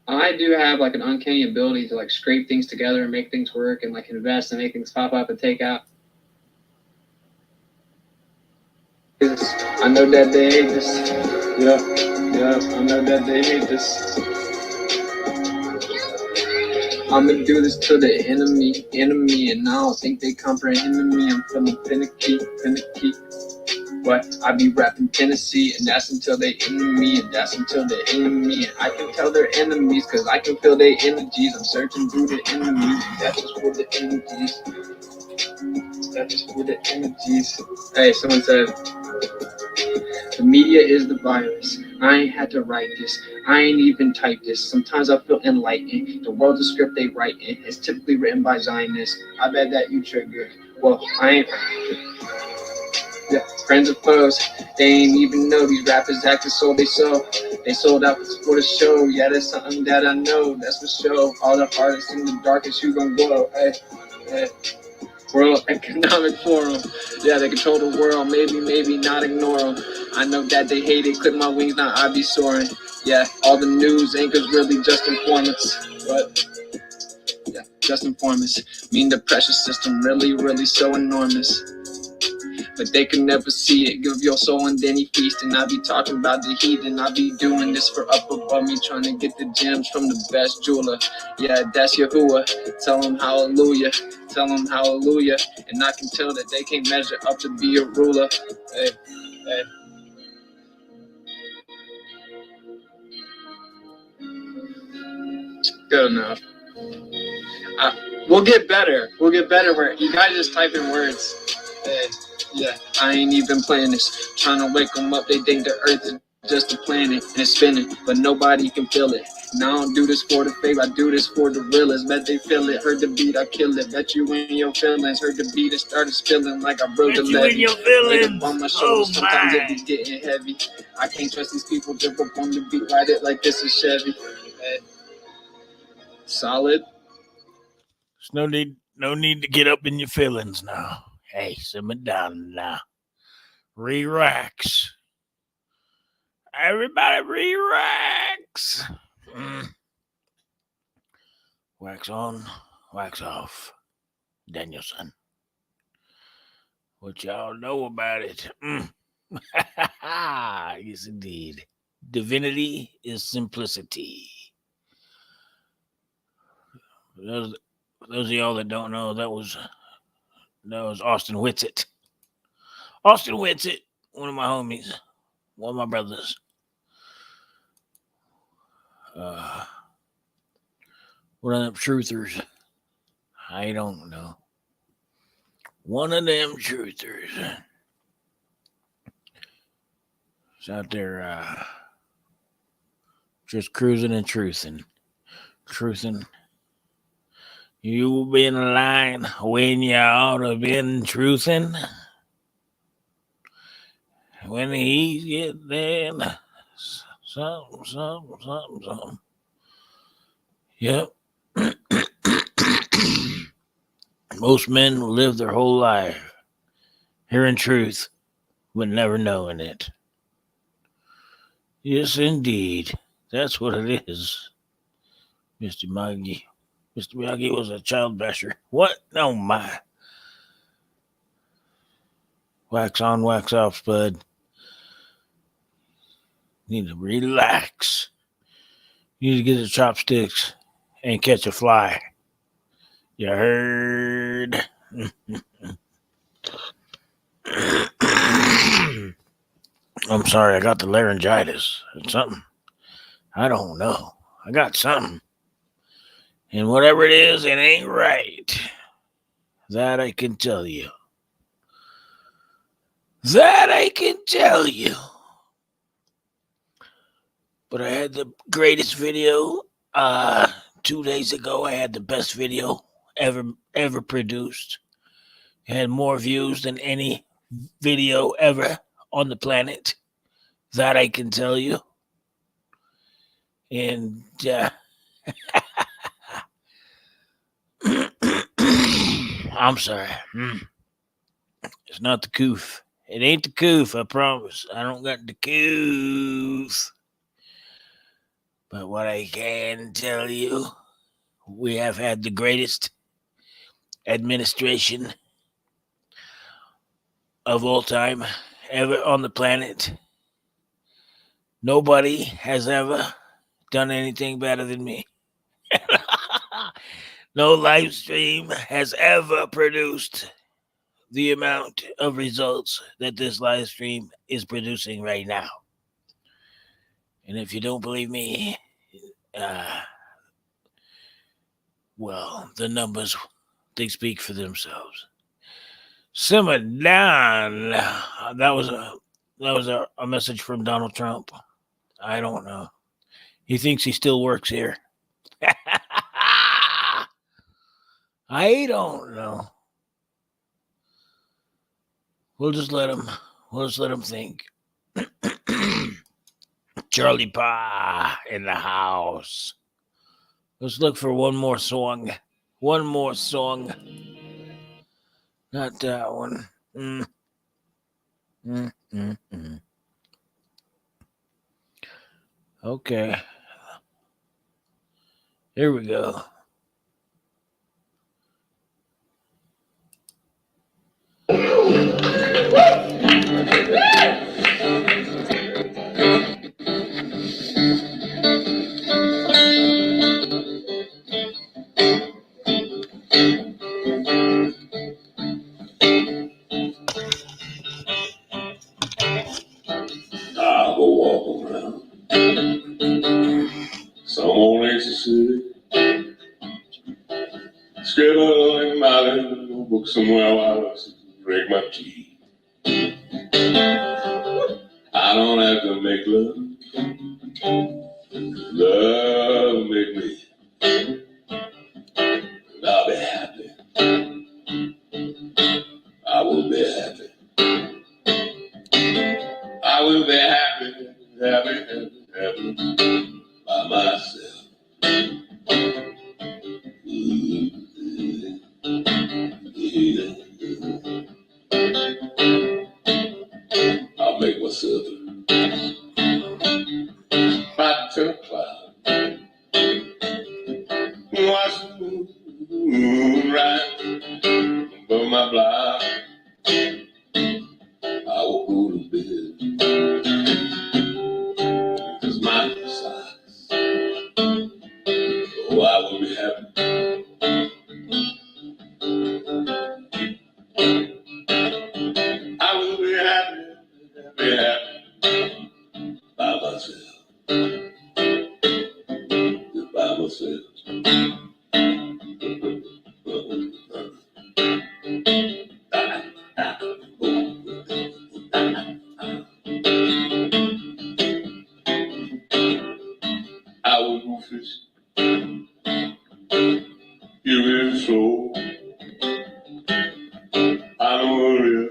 I do have like an uncanny ability to like scrape things together and make things work and like invest and make things pop up and take out. I know that they hate this. Yeah, I know that they hate this. I'ma do this to the enemy, and I don't think they comprehend me. I'm feeling finicky. But I be rapping Tennessee, and that's until they end me, and that's until they end me. And I can tell they're enemies, cause I can feel their energies. I'm searching through the enemies, and that's just for the energies. That's just for the energies. Hey, someone said, the media is the virus. I ain't had to write this. I ain't even typed this. Sometimes I feel enlightened. The world's a script they write in. It's typically written by Zionists. I bet that you triggered. Well, I ain't. Yeah, friends or foes, they ain't even know these rappers acting so they so. They sold out for the show. Yeah, that's something that I know. That's for sure. All the hardest and the darkest, you gon' glow. Hey. World Economic Forum. Yeah, they control the world. Maybe not ignore them. I know that they hate it. Clip my wings, now I be soaring. Yeah, all the news anchors really just inform us. But yeah, just inform us. Mean the pressure system really so enormous. But they can never see it. Give your soul and then he feast. And I be talking about the heat, and I be doing this for up above me, trying to get the gems from the best jeweler. Yeah, that's Yahuwah. Tell them hallelujah. Tell them hallelujah. And I can tell that they can't measure up to be a ruler. Hey. Good enough. We'll get better. Where you guys just type in words. Yeah, I ain't even playing this. Trying to wake them up, they think the earth is just a planet and it's spinning, but nobody can feel it. And I don't do this for the fame, I do this for the realest. Bet they feel it, heard the beat, I kill it. Bet you in your feelings, heard the beat, it started spilling like I broke the levee. Laid up on my shoulders, sometimes it be getting heavy. I can't trust these people, jump up on the beat, ride it like this is Chevy. Hey. Solid. There's no need to get up in your feelings now. Hey, simmer down now. Relax. Everybody relax. Wax on, wax off. Danielson. What y'all know about it? Yes, indeed. Divinity is simplicity. Those of y'all that don't know, that was Austin Whitsitt. Austin Whitsitt, one of my homies, one of my brothers. One of them truthers. I don't know. One of them truthers. It's out there just cruising and truthing. You will be in line when you ought to been truthing. When he get there, something. Yep. Most men live their whole life hearing truth, but never knowing it. Yes, indeed. That's what it is, Mr. Miyagi. Mr. Miyagi was a child basher. What? Oh, my. Wax on, wax off, Spud. You need to relax. You need to get the chopsticks and catch a fly. You heard? I'm sorry, I got the laryngitis. It's something. I don't know. I got something. And whatever it is, it ain't right. That I can tell you. But I had the greatest video 2 days ago. I had the best video ever produced. It had more views than any video ever on the planet. That I can tell you. And I'm sorry. It's not the coof. It ain't the coof, I promise. I don't got the coof. But what I can tell you, we have had the greatest administration of all time ever on the planet. Nobody has ever done anything better than me. No live stream has ever produced the amount of results that this live stream is producing right now. And if you don't believe me, well, the numbers, they speak for themselves. Simmer down. That was a message from Donald Trump. I don't know. He thinks he still works here. I don't know. We'll just let him think. Charlie Pa in the house. Let's look for one more song. One more song. Not that one. Okay. Here we go. I go walk around some old Texas city, scribbling my little book somewhere while I drink my tea. I don't have to make love, love make me, and I'll be happy. I will be happy. I will be happy, happy, happy, happy by myself. I'll make myself back to the cloud. Watch the moon rise above my block. I will go to bed, 'cause my size. Oh, I will be happy. I will be happy, happy, happy by myself. Just by myself. I will go fishing here in the shore. I don't worry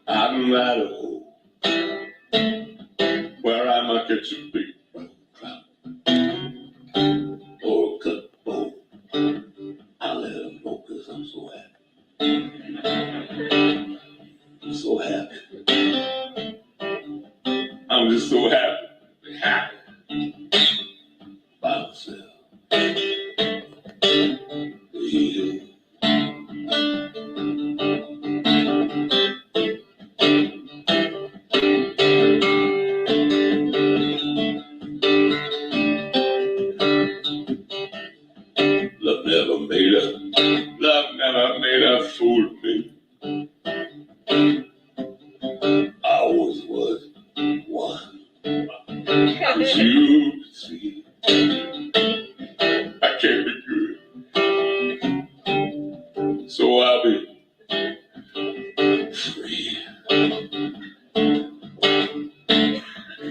out in Idaho, where I might catch a big trout or a cut bone. I'll let them know, 'cause I'm so happy. I'm so happy. I'm just so happy. Happy by myself. Yeah. Love never made a fool of me. I always was one. As you can see, I can't be good, so I'll be free.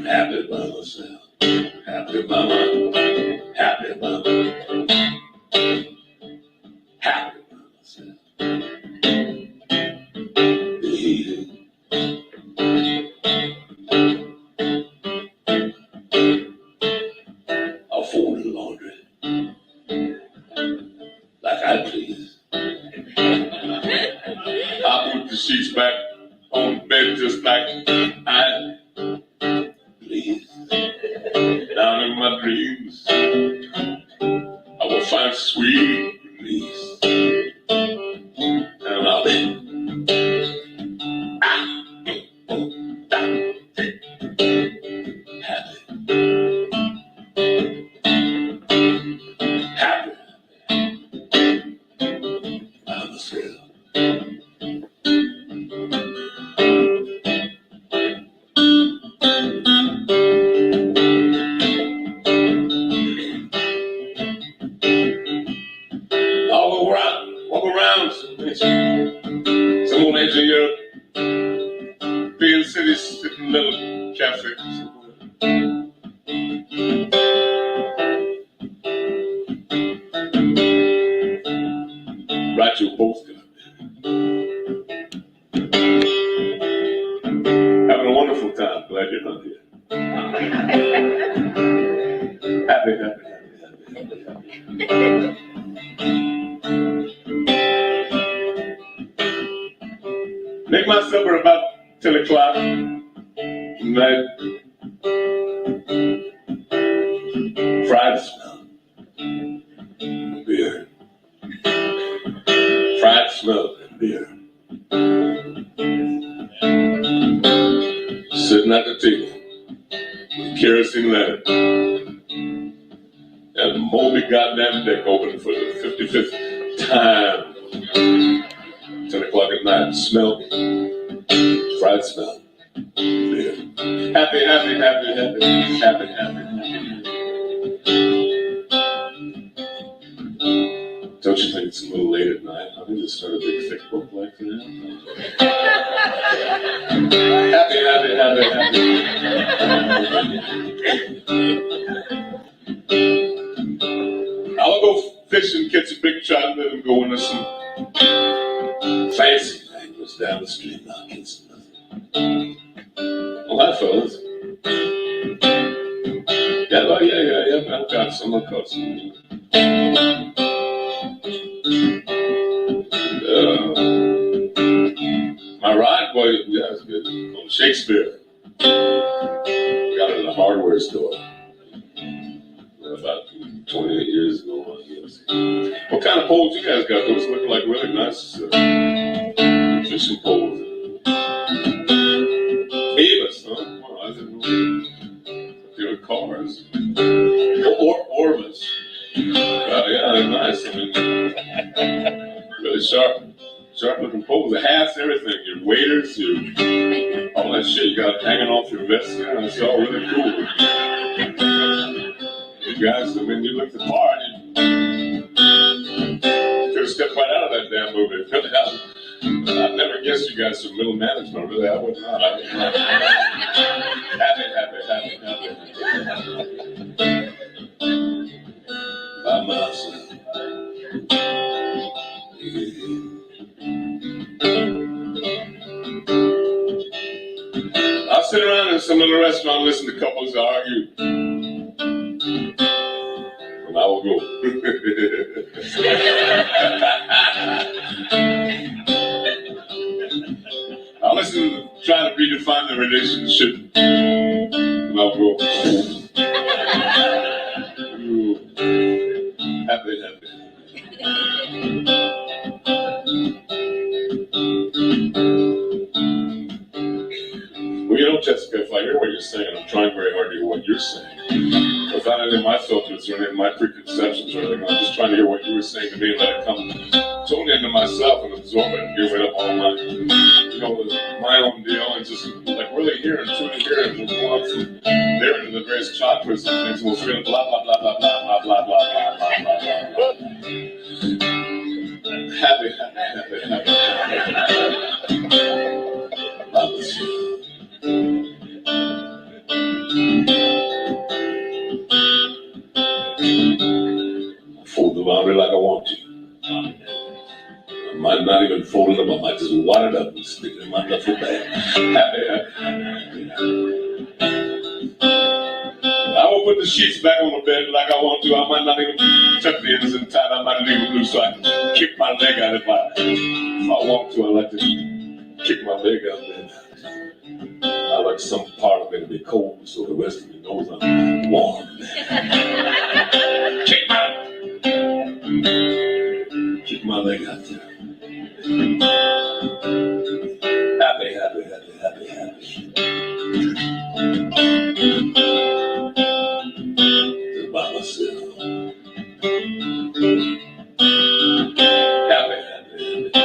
Happy by myself. Happy by my, happy by my, happy by myself. I'll fold the laundry like I please. I'll put the sheets back on the bed just like I please. my dreams, I will find sweet release. And I'll be happy. Happy. I'm a thrill. I'll walk around some old edge of Europe, big city, sitting little cafe. Write your postcard. Having a wonderful time. Glad you're not here. Happy, happy, happy, happy, happy, happy. Make my supper about 10 o'clock tonight. Fried smell. Beer. Fried smell and beer. Sitting at the table with kerosene lamp and Moby goddamn deck open for the 55th time. 10 o'clock at night. Smell. Fried smell. Beer. Happy, happy, happy, happy, happy, happy, happy. Don't you think it's a little late at night, honey, to start a big thick book like that? Happy, happy, happy, happy. I'll go fishing, catch a big trout, and then go into some fancy anglers down the street. I'll get some nothing. Well, hi, fellas. Yeah, I've got some, of course. My ride boy, yeah, it's good. Called Shakespeare. Got it in a hardware store about 28 years ago. What kind of poles you guys got? Those look like really nice fishing poles. Avis, huh? Well, I didn't know they were cars. Orvis. Yeah, they're nice. I mean, really sharp looking poles. The hats, everything. Your waders, all that shit you got hanging off your vest. Yeah, it's all really cool. You guys, I mean, you look the part. You could have stepped right out of that damn movie. Really, I never guessed you guys were middle management. Really, I would not. Happy. By myself. I'll sit around in some little restaurant and listen to couples argue. And I will go. I'll listen to try to redefine the relationship. And I'll go. Happy. Well, you know, Jessica, if I hear what you're saying, I'm trying very hard to hear what you're saying. Without any of my filters or any of my preconceptions or anything, I'm just trying to hear what you were saying to me and let it come totally into myself and absorb it and give it up all my, my own deal and just like really hear and truly hear it. We'll go up from there into the various chakras and things. We'll feel blah, blah, blah, blah, blah, blah, blah, blah, blah, blah, blah, blah. Happy. Fold the laundry like I want to. I might not even fold it up. I might just wad it up and stick it in my duffel bag. Happy. I will put the sheets back on the bed like I want to. I might not even tuck the ends in tight. I might leave them loose so I can kick my leg out if I want to. I like to kick my leg out there. I like some part of me to be cold so the rest of me knows I'm warm. Kick my leg out there. Happy, happy, happy, happy, happy. Just by myself. Happy, happy, happy.